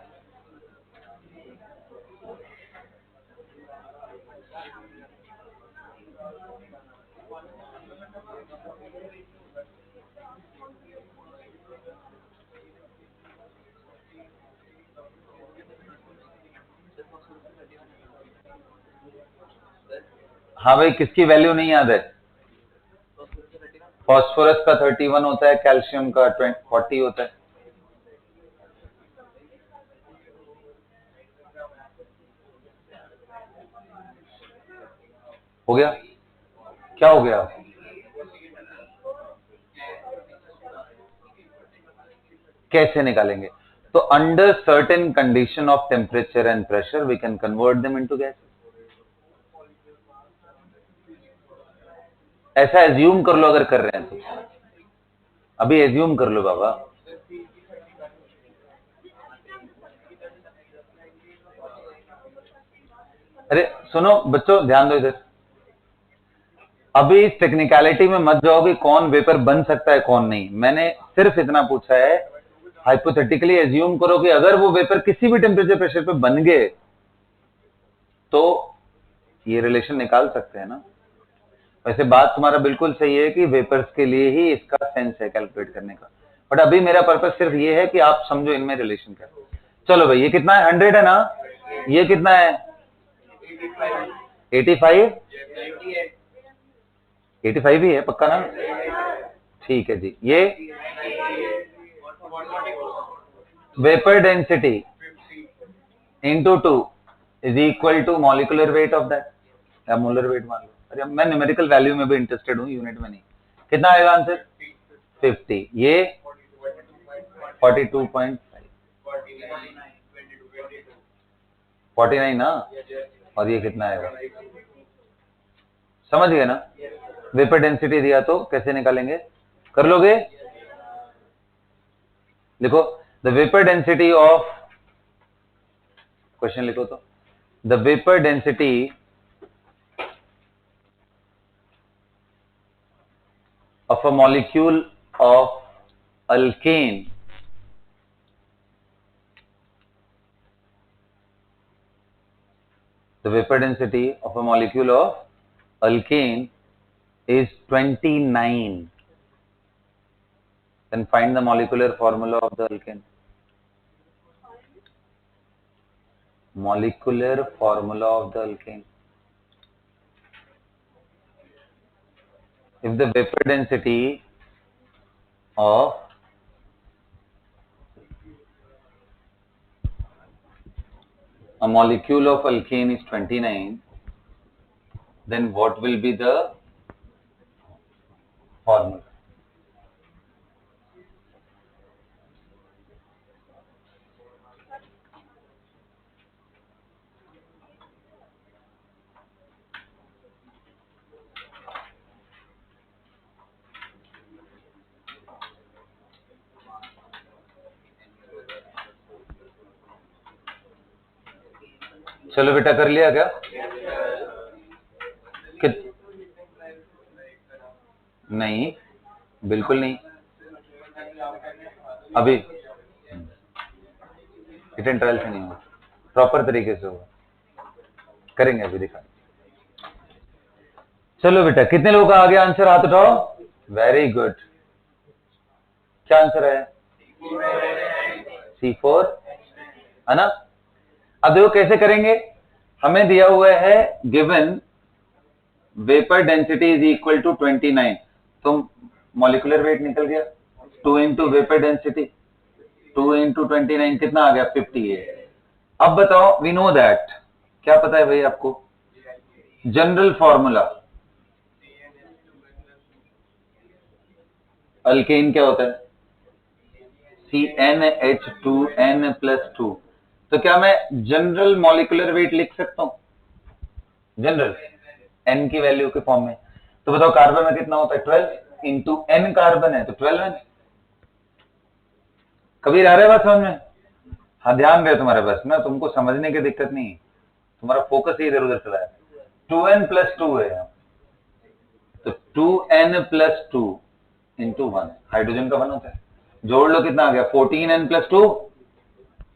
हाँ भाई, किसकी वैल्यू नहीं याद है? फॉस्फोरस का 31 होता है, कैल्शियम का 40 होता है। हो गया, क्या हो गया? कैसे निकालेंगे? तो under certain condition of temperature and pressure we can convert them into gas. ऐसा एज्यूम कर लो अगर कर रहे हैं तो, अभी एज्यूम कर लो बाबा। अरे सुनो बच्चों, ध्यान दो इधर, अभी इस टेक्निकलिटी में मत जाओ कि कौन वेपर बन सकता है कौन नहीं। मैंने सिर्फ इतना पूछा है, हाइपोथेटिकली एज्यूम करो कि अगर वो वेपर किसी भी टेम्परेचर प्रेशर पे बन गए तो ये रिलेशन निकाल सकते हैं ना। वैसे बात तुम्हारा बिल्कुल सही है कि वेपर्स के लिए ही इसका सेंस है कैलकुलेट करने का, बट अभी मेरा पर्पस सिर्फ ये है कि आप समझो इनमें रिलेशन क्या है। चलो भाई, ये कितना है, 100 है ना, ये कितना है 85, 85 ही है पक्का ना? ठीक है जी। ये vapour density into 2 is equal to molecular weight of that, या मोलर वेट मान लो। अरे मैं न्यूमेरिकल वैल्यू में भी इंटरेस्टेड हूँ, यूनिट में नहीं। कितना आएगा आंसर 50, ये 42.5, 49 ना, और ये कितना आएगा, समझ गए ना? वेपर डेंसिटी दिया तो कैसे निकालेंगे, कर लोगे? लिखो, the vapour density of, question लिखो तो, the vapour density of a molecule of alkane the vapor density of a molecule of alkane is 29. Then find the molecular formula of the alkane. Molecular formula of the alkane. If the vapor density of a molecule of alkane is 29, then what will be the formula? चलो बेटा कर लिया क्या? नहीं, बिल्कुल नहीं, अभी return trial से नहीं होगा, प्रॉपर तरीके से होगा, करेंगे अभी दिखा। चलो बेटा, कितने लोगों का आ गया आंसर? हाथ उठाओ। Very good. क्या आंसर है? C4 है ना। अब देखो कैसे करेंगे। हमें दिया हुआ है given vapour density is equal to 29, तो मॉलिक्यूलर वेट निकल गया 2 इंटू वेपर डेंसिटी, 2 इंटू 29 कितना आ गया? 58। अब बताओ, वी नो दैट, क्या पता है भाई आपको? जनरल फॉर्मूला अल्केन क्या होता है? CnH2n plus 2। तो क्या मैं जनरल मॉलिक्यूलर वेट लिख सकता हूं? जनरल n की वैल्यू के फॉर्म में। तो बताओ कार्बन में कितना होता है? 12 इंटू n कार्बन है तो 12n। कबीर आ रहा है बात समझ में? हाँ ध्यान दे तुम्हारे बस में, तुमको समझने की दिक्कत नहीं, तुम्हारा फोकस ही इधर उधर चला है। 2n प्लस 2 है, तो 2n प्लस 2 इंटू 1 हाइड्रोजन का 1 होता है। जोड़ लो, कितना आ गया? 14n प्लस 2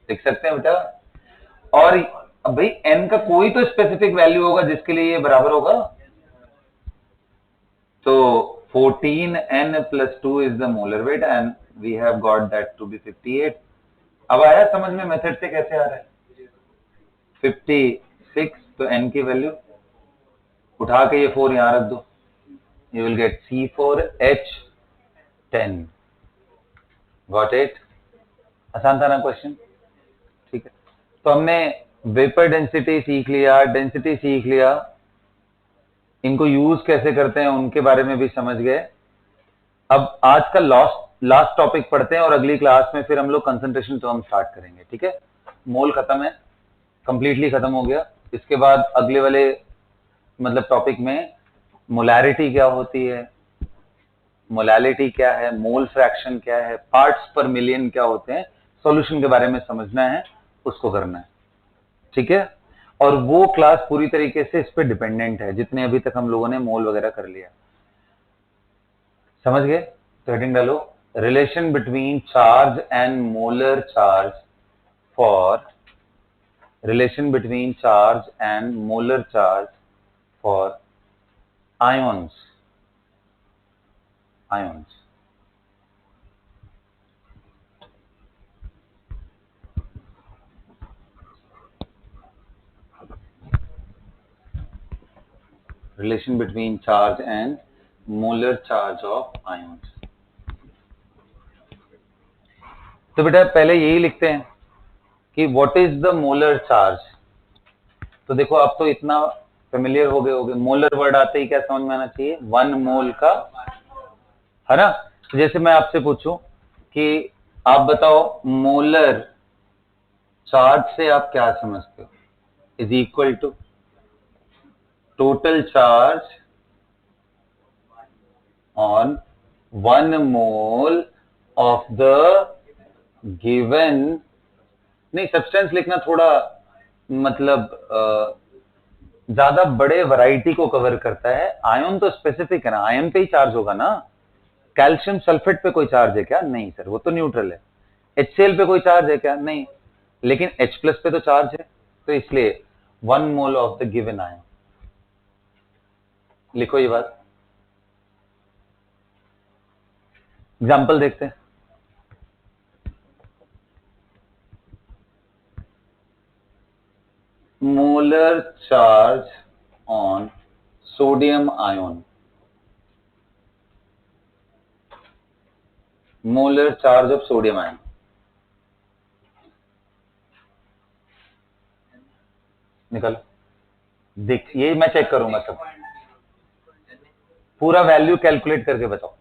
लिख सकते हैं बेटा। और अब भाई n का कोई तो स्पेसिफिक वैल्यू होगा जिसके लिए ये बराबर होगा, तो 14n plus 2 is the molar weight and we have got that to be 58। अब आया समझ में मेथड से कैसे आ रहा है? 56, तो n की वैल्यू उठा के ये 4 यहां रख दो, you will get C4H10। Got it? आसान था ना क्वेश्चन? ठीक है, तो हमने वेपर डेंसिटी सीख लिया, डेंसिटी सीख लिया, इनको यूज कैसे करते हैं उनके बारे में भी समझ गए। अब आज का लास्ट टॉपिक पढ़ते हैं और अगली क्लास में फिर हम लोग कंसंट्रेशन टर्म स्टार्ट करेंगे। ठीक है, मोल खत्म है, कंप्लीटली खत्म हो गया। इसके बाद अगले वाले मतलब टॉपिक में मोलैरिटी क्या होती है, मोलैलिटी क्या है, मोल फ्रैक्शन क्या है, पार्ट्स पर मिलियन क्या होते हैं, सॉल्यूशन के बारे में समझना है, उसको करना है। ठीक है, और वो क्लास पूरी तरीके से इस पे डिपेंडेंट है, जितने अभी तक हम लोगों ने मोल वगैरह कर लिया। समझ गए? तो हेडिंग डालो, relation between charge and molar charge for, relation between charge and molar charge for ions, ions. Relation between charge and molar charge of ions. तो बेटा पहले यही लिखते हैं कि what is the molar charge. तो देखो अब तो इतना फेमिलियर हो गए होगे, मोलर वर्ड आते ही क्या समझ में आना चाहिए? 1 मोल का, है ना। तो जैसे मैं आपसे पूछूं कि आप बताओ मोलर चार्ज से आप क्या समझते हो? Is equal to total charge on 1 mole of the given, नहीं सब्सटेंस लिखना थोड़ा मतलब ज्यादा बड़े वैरायटी को कवर करता है। आयन तो स्पेसिफिक है ना, आयन पे ही चार्ज होगा ना। कैल्शियम सल्फेट पे कोई चार्ज है क्या? नहीं सर, वो तो न्यूट्रल है। HCl पे कोई चार्ज है क्या? नहीं, लेकिन H प्लस पे तो चार्ज है, तो इसलिए 1 mole of the given ion. लिखो ये बात। एग्जाम्पल देखते हैं। Molar charge on sodium ion, molar charge of sodium ion, निकालो। देख ये मैं चेक करूंगा सब, पूरा वैल्यू कैलकुलेट करके बताओ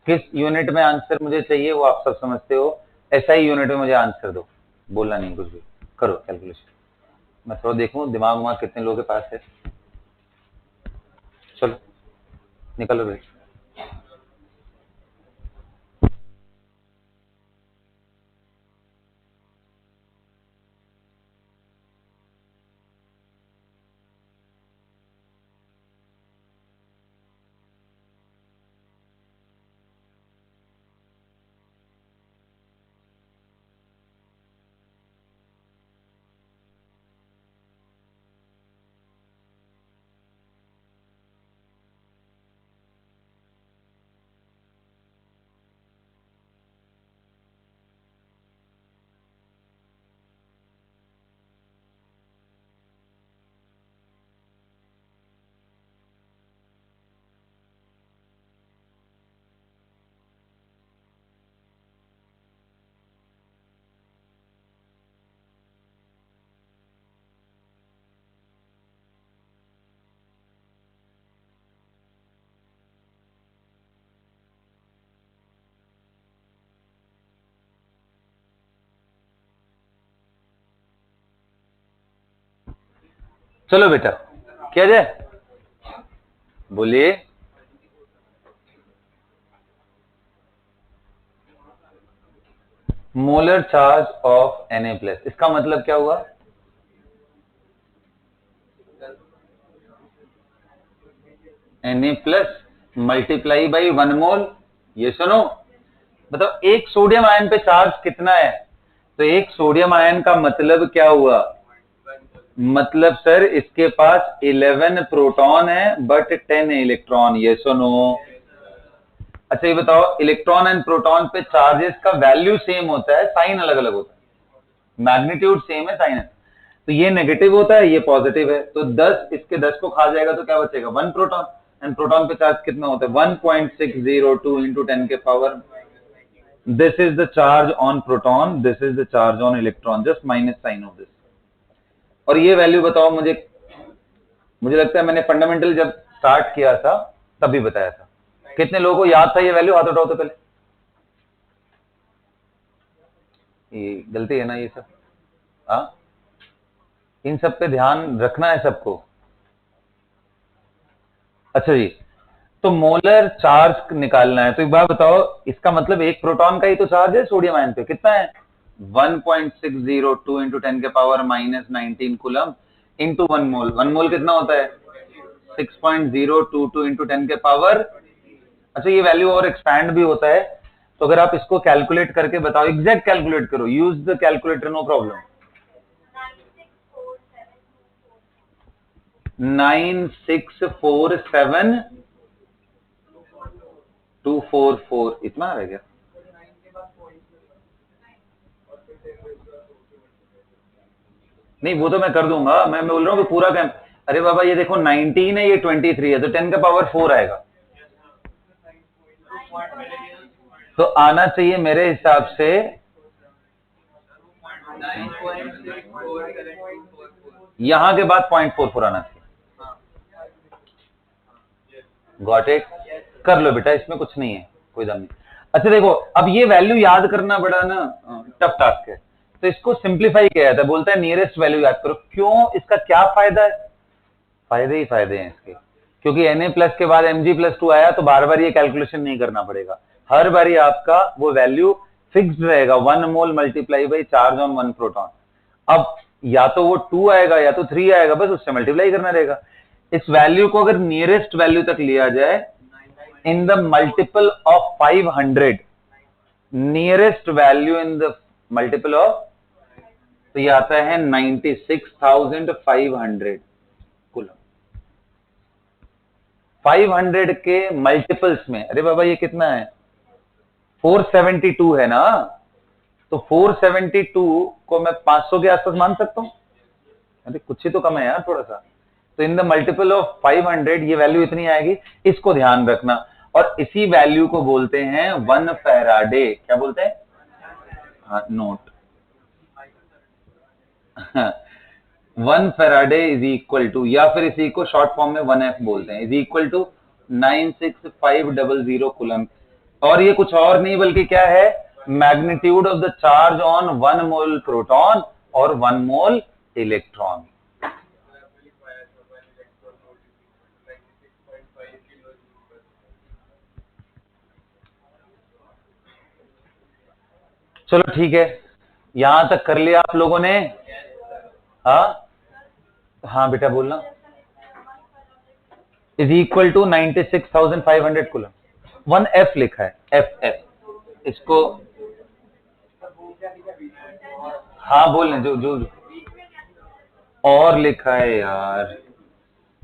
किस यूनिट में आंसर मुझे चाहिए, वो आप सब समझते हो। ऐसा ही यूनिट में मुझे आंसर दो, बोलना नहीं कुछ भी, करो कैलकुलेशन। मैं थोड़ा देखूं दिमाग वहां कितने लोगों के पास है। चलो निकलो भाई। चलो बेटा क्या जाए, बोलिए। मोलर चार्ज ऑफ Na+, इसका मतलब क्या हुआ? Na+ मल्टीप्लाई बाई 1 मोल। ये सुनो, मतलब एक सोडियम आयन पे चार्ज कितना है, तो एक सोडियम आयन का मतलब क्या हुआ? मतलब सर इसके पास 11 प्रोटॉन है बट 10 इलेक्ट्रॉन। ये सुनो, अच्छा ये बताओ, इलेक्ट्रॉन एंड प्रोटॉन पे चार्जेस का वैल्यू सेम होता है, साइन अलग अलग होता है, मैग्नीट्यूड सेम है, साइन है। तो ये नेगेटिव होता है, ये पॉजिटिव है, तो 10 इसके 10 को खा जाएगा तो क्या बचेगा? 1 प्रोटॉन। एंड प्रोटॉन पे चार्ज कितना होता है? 1.602 इंटू 10 के power. This is the charge on proton, this is the charge on electron, just minus sign of this. और ये वैल्यू बताओ मुझे, मुझे लगता है मैंने फंडामेंटल जब स्टार्ट किया था तभी बताया था। कितने लोगों को याद था ये वैल्यू? हाथ उठाओ तो पहले। ये गलती है ना ये सब? हाँ, इन सब पे ध्यान रखना है सबको। अच्छा जी, तो मोलर चार्ज निकालना है, तो एक बार बताओ, इसका मतलब एक प्रोटॉन का ही तो चार्ज है सोडियम आयन पे, कितना है? 1.602 इंटू 10 के पावर माइनस 19 कूलम इंटू 1 मोल। 1 मोल कितना होता है? 6.022 इंटू 10 के पावर। अच्छा ये वैल्यू और एक्सपैंड भी होता है, तो अगर आप इसको कैलकुलेट करके बताओ, एग्जैक्ट कैलकुलेट करो, use the calculator, no problem. 9647 244, इतना आ रहा है क्या? नहीं वो तो मैं कर दूंगा, मैं बोल रहा हूँ कि पूरा कैम। अरे बाबा ये देखो 19 है, ये 23 है, तो 10 का पावर 4 आएगा, तो आना चाहिए मेरे हिसाब से। यहां के बाद 0.44 आना चाहिए। Got it? कर लो बेटा, इसमें कुछ नहीं है, कोई दम नहीं। अच्छा देखो, अब ये वैल्यू याद करना बड़ा ना टफ टास्क है, तो इसको सिंप्लीफाई किया जाता है, बोलता है नियरेस्ट वैल्यू याद करो। क्यों? इसका क्या फायदा है? फायदे ही फायदे हैं इसके, क्योंकि Na+ के बाद Mg+2 आया तो बार बार ये कैलकुलेशन नहीं करना पड़ेगा, हर बारी आपका वो वैल्यू फिक्स्ड रहेगा, 1 mole multiply by charge on 1 proton. अब या तो वो 2 आएगा या तो 3 आएगा, बस उससे मल्टीप्लाई करना रहेगा। इस वैल्यू को अगर नियरेस्ट वैल्यू तक लिया जाए in the multiple of 500, nearest value in the multiple of, तो ये आता है 96,500 कूलम। 500 के मल्टीपल्स में, अरे बाबा ये कितना है, 472 है ना, तो 472 को मैं 500 के आसपास मान सकता हूं। अरे कुछ ही तो कम है यार थोड़ा सा। तो इन द मल्टीपल ऑफ 500 ये वैल्यू इतनी आएगी, इसको ध्यान रखना। और इसी वैल्यू को बोलते हैं 1 फैराडे। क्या बोलते हैं? हाँ, note 1 faraday is equal to, या फिर इसी को शॉर्ट फॉर्म में 1F बोलते हैं, इज इक्वल टू 96500 कूलम। और ये कुछ और नहीं बल्कि क्या है, magnitude of the charge on 1 mole proton और 1 मोल इलेक्ट्रॉन। चलो ठीक है, यहां तक कर लिया आप लोगों ने? हाँ हाँ बेटा बोलना। Is equal to 96,500 coulomb. 1F लिखा है, एफ, इसको हाँ बोलने जो जो और लिखा है यार,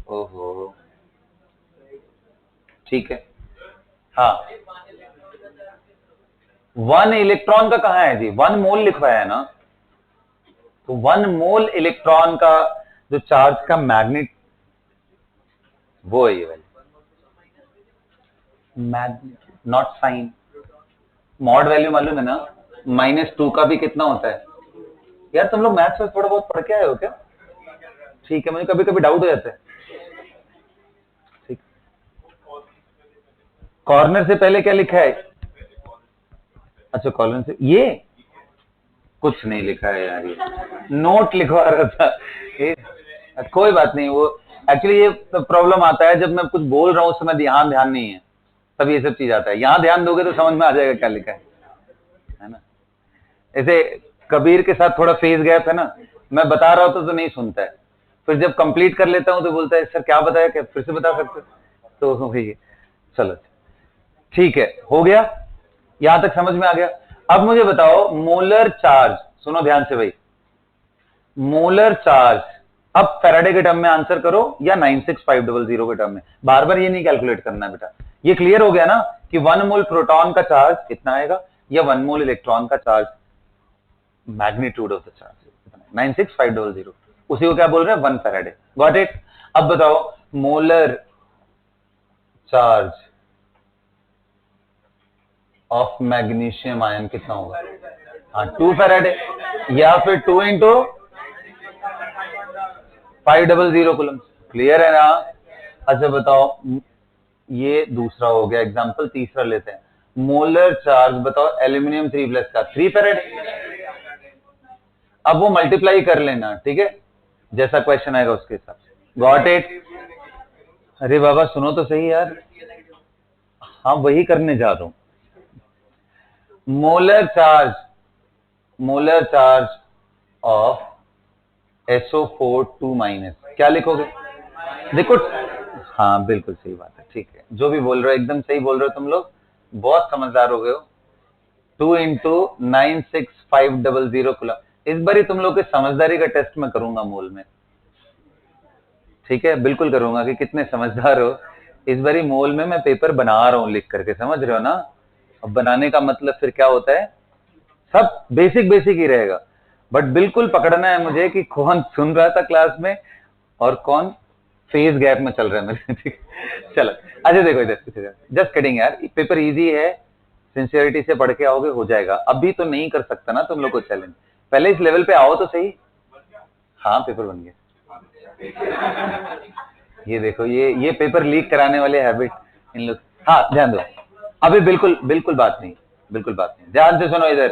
ओहो ठीक है। हाँ 1 इलेक्ट्रॉन का कहाँ है जी, 1 मोल लिखवाया है ना, तो 1 मोल इलेक्ट्रॉन का जो चार्ज का मैग्नेट, वो है ये वाली magnet, not sign. Mod value मालूम है ना, -2 का भी कितना होता है यार, तुम लोग मैथ्स में थोड़ा बहुत पढ़ के आए हो क्या? ठीक है, मुझे कभी कभी डाउट हो जाता है। ठीक, कॉर्नर से पहले क्या लिखा है? अच्छा कॉर्नर से, ये कुछ नहीं लिखा है यार, ये नोट लिखवा रहा था ये। कोई बात नहीं, वो एक्चुअली ये प्रॉब्लम आता है जब मैं कुछ बोल रहा हूँ उस समय ध्यान नहीं है, तब ये सब चीज आता है। यहां ध्यान दोगे तो समझ में आ जाएगा क्या लिखा है ना। ऐसे कबीर के साथ थोड़ा फेज गैप है ना, मैं बता रहा हूं तो नहीं सुनता है, फिर जब कंप्लीट कर लेता हूं तो बोलता है सर क्या बताया, क्या फिर से बता सकते? तो वही, चलो ठीक है, हो गया, यहां तक समझ में आ गया। अब मुझे बताओ मोलर चार्ज, सुनो ध्यान से भाई, मोलर चार्ज अब फैराडे के टर्म में आंसर करो या 96500 के टर्म में, बार बार ये नहीं कैलकुलेट करना है बेटा। ये क्लियर हो गया ना कि 1 मोल प्रोटॉन का चार्ज कितना आएगा या 1 मोल इलेक्ट्रॉन का charge, magnitude of the charge 96500, उसी को क्या बोल रहे हैं, 1 फैराडे। Got it? अब बताओ molar charge of magnesium ion कितना होगा? हाँ 2 फैराडे, या फिर 2 इंटू 500 कूलम। क्लियर है ना? अच्छा बताओ, ये दूसरा हो गया एग्जांपल, तीसरा लेते हैं। मोलर चार्ज बताओ एल्यूमिनियम 3+ का 3 फैराडे। अब वो मल्टीप्लाई कर लेना, ठीक है, जैसा क्वेश्चन आएगा उसके हिसाब से। Got it? अरे बाबा सुनो तो सही यार, हाँ वही करने जा रहा हूं। मोलर चार्ज ऑफ SO4 2-, क्या लिखोगे? देखो, हाँ बिल्कुल सही बात है, ठीक है, जो भी बोल रहे हो एकदम सही बोल रहे हो तुम लोग, बहुत समझदार हो गए हो। 2 इंटू 96500 कूलम। इस बार ही तुम लोग के समझदारी का टेस्ट मैं करूंगा मोल में, ठीक है, बिल्कुल करूंगा कि कितने समझदार हो। इस बारी मोल में मैं पेपर बना रहा हूं लिख करके, समझ रहे हो ना? अब बनाने का मतलब फिर क्या होता है, सब बेसिक बेसिक ही रहेगा, बट बिल्कुल पकड़ना है मुझे कि कौन सुन रहा था क्लास में और कौन फेज गैप में चल रहा है मेरे। ठीक है, चलो। अच्छा देखो इधर, जस्ट किडिंग यार, पेपर इजी है, सिंसियरिटी से पढ़ के आओगे हो जाएगा। अभी तो नहीं कर सकता ना तुम लोग को चैलेंज, पहले इस लेवल पे आओ तो सही। हाँ पेपर बन गया, ये देखो, ये पेपर लीक कराने वाले हैबिट इन लोग। हाँ ध्यान दो, अभी बिल्कुल बिल्कुल बात नहीं, बिल्कुल बात नहीं, ध्यान से सुनो इधर।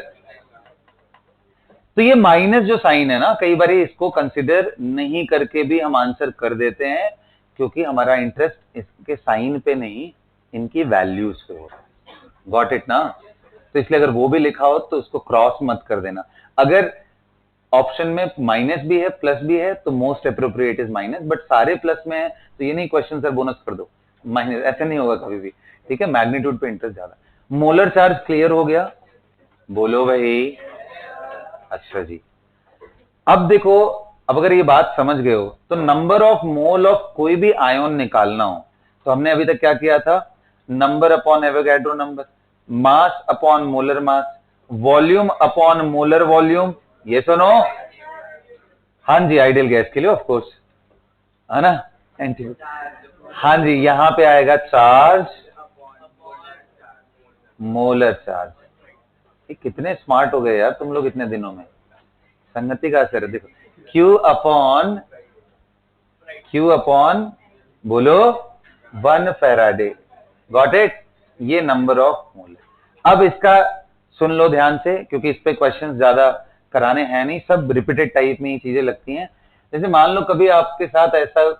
तो ये माइनस जो साइन है ना, कई बार इसको कंसिडर नहीं करके भी हम आंसर कर देते हैं, क्योंकि हमारा इंटरेस्ट इसके साइन पे नहीं, इनकी वैल्यूज पे होता है। गॉट इट ना? तो इसलिए अगर वो भी लिखा हो तो उसको क्रॉस मत कर देना। अगर ऑप्शन में माइनस भी है प्लस भी है तो most appropriate is minus, but सारे प्लस में है तो ये नहीं क्वेश्चन सर बोनस कर दो, माइनस ऐसे नहीं होगा कभी भी, ठीक है, मैग्नीट्यूड पे इंटरेस्ट ज्यादा। मोलर चार्ज क्लियर हो गया? बोलो भाई। अच्छा जी, अब देखो, अब अगर ये बात समझ गए हो तो नंबर ऑफ मोल ऑफ कोई भी आयन निकालना हो तो हमने अभी तक क्या किया था, number upon Avogadro number, mass upon molar mass, volume upon molar volume, ये सुनो। हाँ जी, आइडियल गैस के लिए ऑफ कोर्स, है ना। हाँ जी, यहां पे आएगा चार्ज, मोलर चार्ज। ये कितने स्मार्ट हो गए यार तुम लोग इतने दिनों में, संगति का असर है। देखो, क्यू अपॉन बोलो 1 फैराडे, गॉट इट, ये नंबर ऑफ मोल। अब इसका सुन लो ध्यान से, क्योंकि इस पे क्वेश्चंस ज्यादा कराने हैं नहीं, सब रिपीटेड टाइप में ही चीजें लगती हैं। जैसे मान लो कभी आपके साथ ऐसा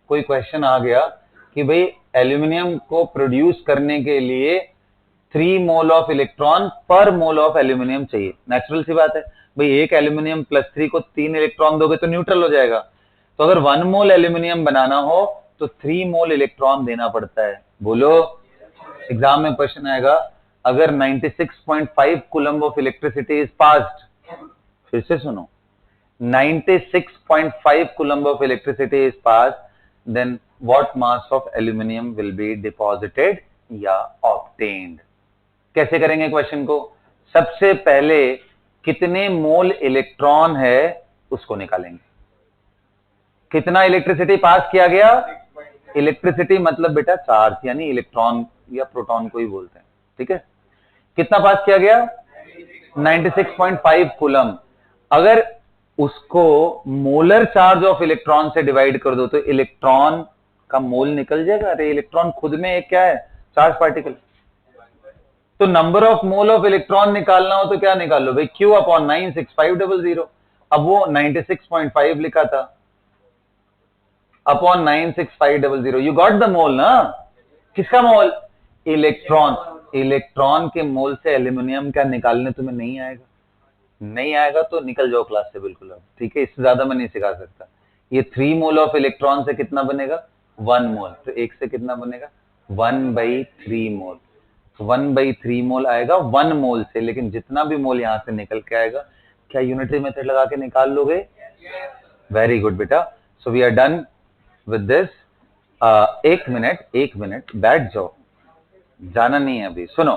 कोई क्वेश्चन आ गया कि भाई एल्यूमिनियम को प्रोड्यूस करने के लिए 3 मोल ऑफ इलेक्ट्रॉन पर मोल ऑफ एल्यूमिनियम चाहिए। नेचुरल सी बात है भाई, एक एल्यूमिनियम +3 को 3 इलेक्ट्रॉन दोगे तो न्यूट्रल हो जाएगा। तो अगर 1 मोल एल्यूमिनियम बनाना हो तो 3 मोल इलेक्ट्रॉन देना पड़ता है। बोलो, एग्जाम में क्वेश्चन आएगा, अगर 96.5 coulomb of electricity is passed, फिर से सुनो, 96.5 coulomb of electricity is passed, then what mass of aluminium will be deposited या ऑब्टेन्ड। कैसे करेंगे क्वेश्चन को, सबसे पहले कितने मोल इलेक्ट्रॉन है उसको निकालेंगे। कितना इलेक्ट्रिसिटी पास किया गया, इलेक्ट्रिसिटी मतलब बेटा चार्ज, यानी इलेक्ट्रॉन या प्रोटॉन को ही बोलते हैं, ठीक है। कितना पास किया गया, 96.5 कूलम। अगर उसको मोलर चार्ज ऑफ इलेक्ट्रॉन से डिवाइड कर दो तो इलेक्ट्रॉन का मोल निकल जाएगा। अरे इलेक्ट्रॉन खुद में एक क्या है, चार्ज पार्टिकल। तो number of mole of electron निकालना हो तो क्या निकाल लो भाई, Q अपॉन 96500। अब वो 96.5 लिखा था upon 96500, you got the mole ना। किसका मोल, इलेक्ट्रॉन। इलेक्ट्रॉन के मोल से एल्यूमिनियम क्या निकालने तुम्हें नहीं आएगा, नहीं आएगा तो निकल जाओ क्लास से बिल्कुल अब, ठीक है। इससे ज्यादा मैं नहीं सिखा सकता। ये 3 मोल ऑफ इलेक्ट्रॉन से कितना बनेगा, 1 मोल, तो एक से कितना बनेगा, 1/3 मोल। 1/3 मोल आएगा 1 मोल से, लेकिन जितना भी मोल यहां से निकल के आएगा, क्या यूनिटरी मेथड लगा के निकाल लोगे। वेरी गुड बेटा, so we are done with this. एक मिनट बैठ जाओ, जाना नहीं है अभी। सुनो,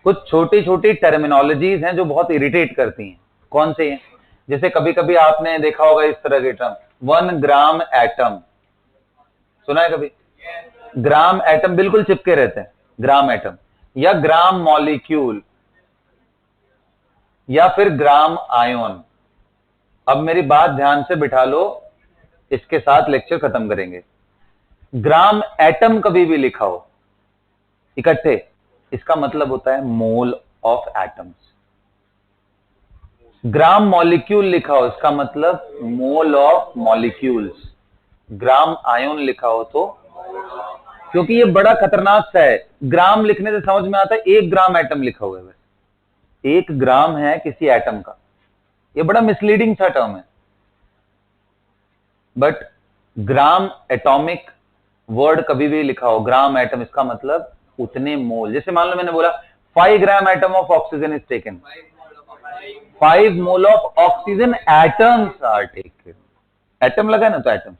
कुछ छोटी छोटी टर्मिनोलॉजीज हैं जो बहुत इरिटेट करती हैं। कौन से हैं, जैसे कभी कभी आपने देखा होगा इस तरह के टर्म, 1 ग्राम एटम, सुना है कभी। ग्राम एटम बिल्कुल चिपके रहते हैं, ग्राम एटम, या ग्राम मॉलिक्यूल, या फिर ग्राम आयोन। अब मेरी बात ध्यान से बिठा लो, इसके साथ लेक्चर खत्म करेंगे। ग्राम एटम कभी भी लिखा हो इकट्ठे, इसका मतलब होता है mole of atoms. Gram molecule लिखा हो, इसका मतलब mole of molecules. Gram ion लिखा हो तो, क्योंकि ये बड़ा खतरनाक सा है, ग्राम लिखने से समझ में आता है 1 ग्राम एटम लिखा हुआ है, 1 ग्राम है किसी एटम का। ये बड़ा मिसलीडिंग सा टर्म है। बट ग्राम एटॉमिक वर्ड कभी भी लिखा हो, ग्राम एटम, इसका मतलब उतने मोल। जैसे मान लो मैंने बोला 5 gram atom of oxygen is taken, 5 mole of oxygen atoms are taken. Atom लगा ना, तो एटम्स।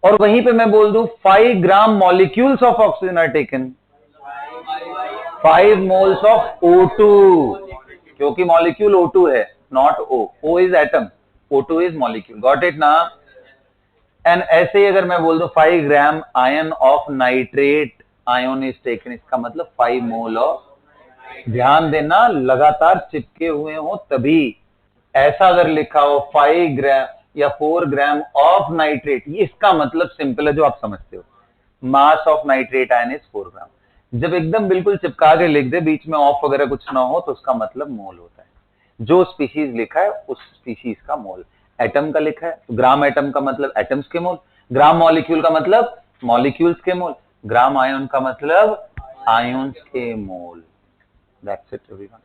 और वहीं पे मैं बोल दूं 5 gram molecules of oxygen are taken, 5 moles of O2, क्योंकि मॉलिक्यूल O2 है, not O is atom, O2 is molecule, got it ना। एंड ऐसे ही अगर मैं बोल दूं 5 gram ion of nitrate ion is taken, इसका मतलब 5 मोल ऑफ, ध्यान देना लगातार चिपके हुए हो तभी। ऐसा अगर लिखा हो 5 ग्राम या 4 ग्राम ऑफ नाइट्रेट, ये इसका मतलब सिंपल है जो आप समझते हो, mass of nitrate ion is 4 ग्राम। जब एकदम बिल्कुल चिपका के लिख दे, बीच में ऑफ वगैरह कुछ ना हो, तो उसका मतलब मोल होता है। जो स्पीशीज लिखा है उस स्पीशीज का मोल। एटम का लिखा है तो ग्राम एटम का मतलब एटम्स के मोल, ग्राम मॉलिक्यूल का मतलब मॉलिक्यूल्स के मोल, ग्राम आयन का मतलब आयन्स के मोल। That's it everyone.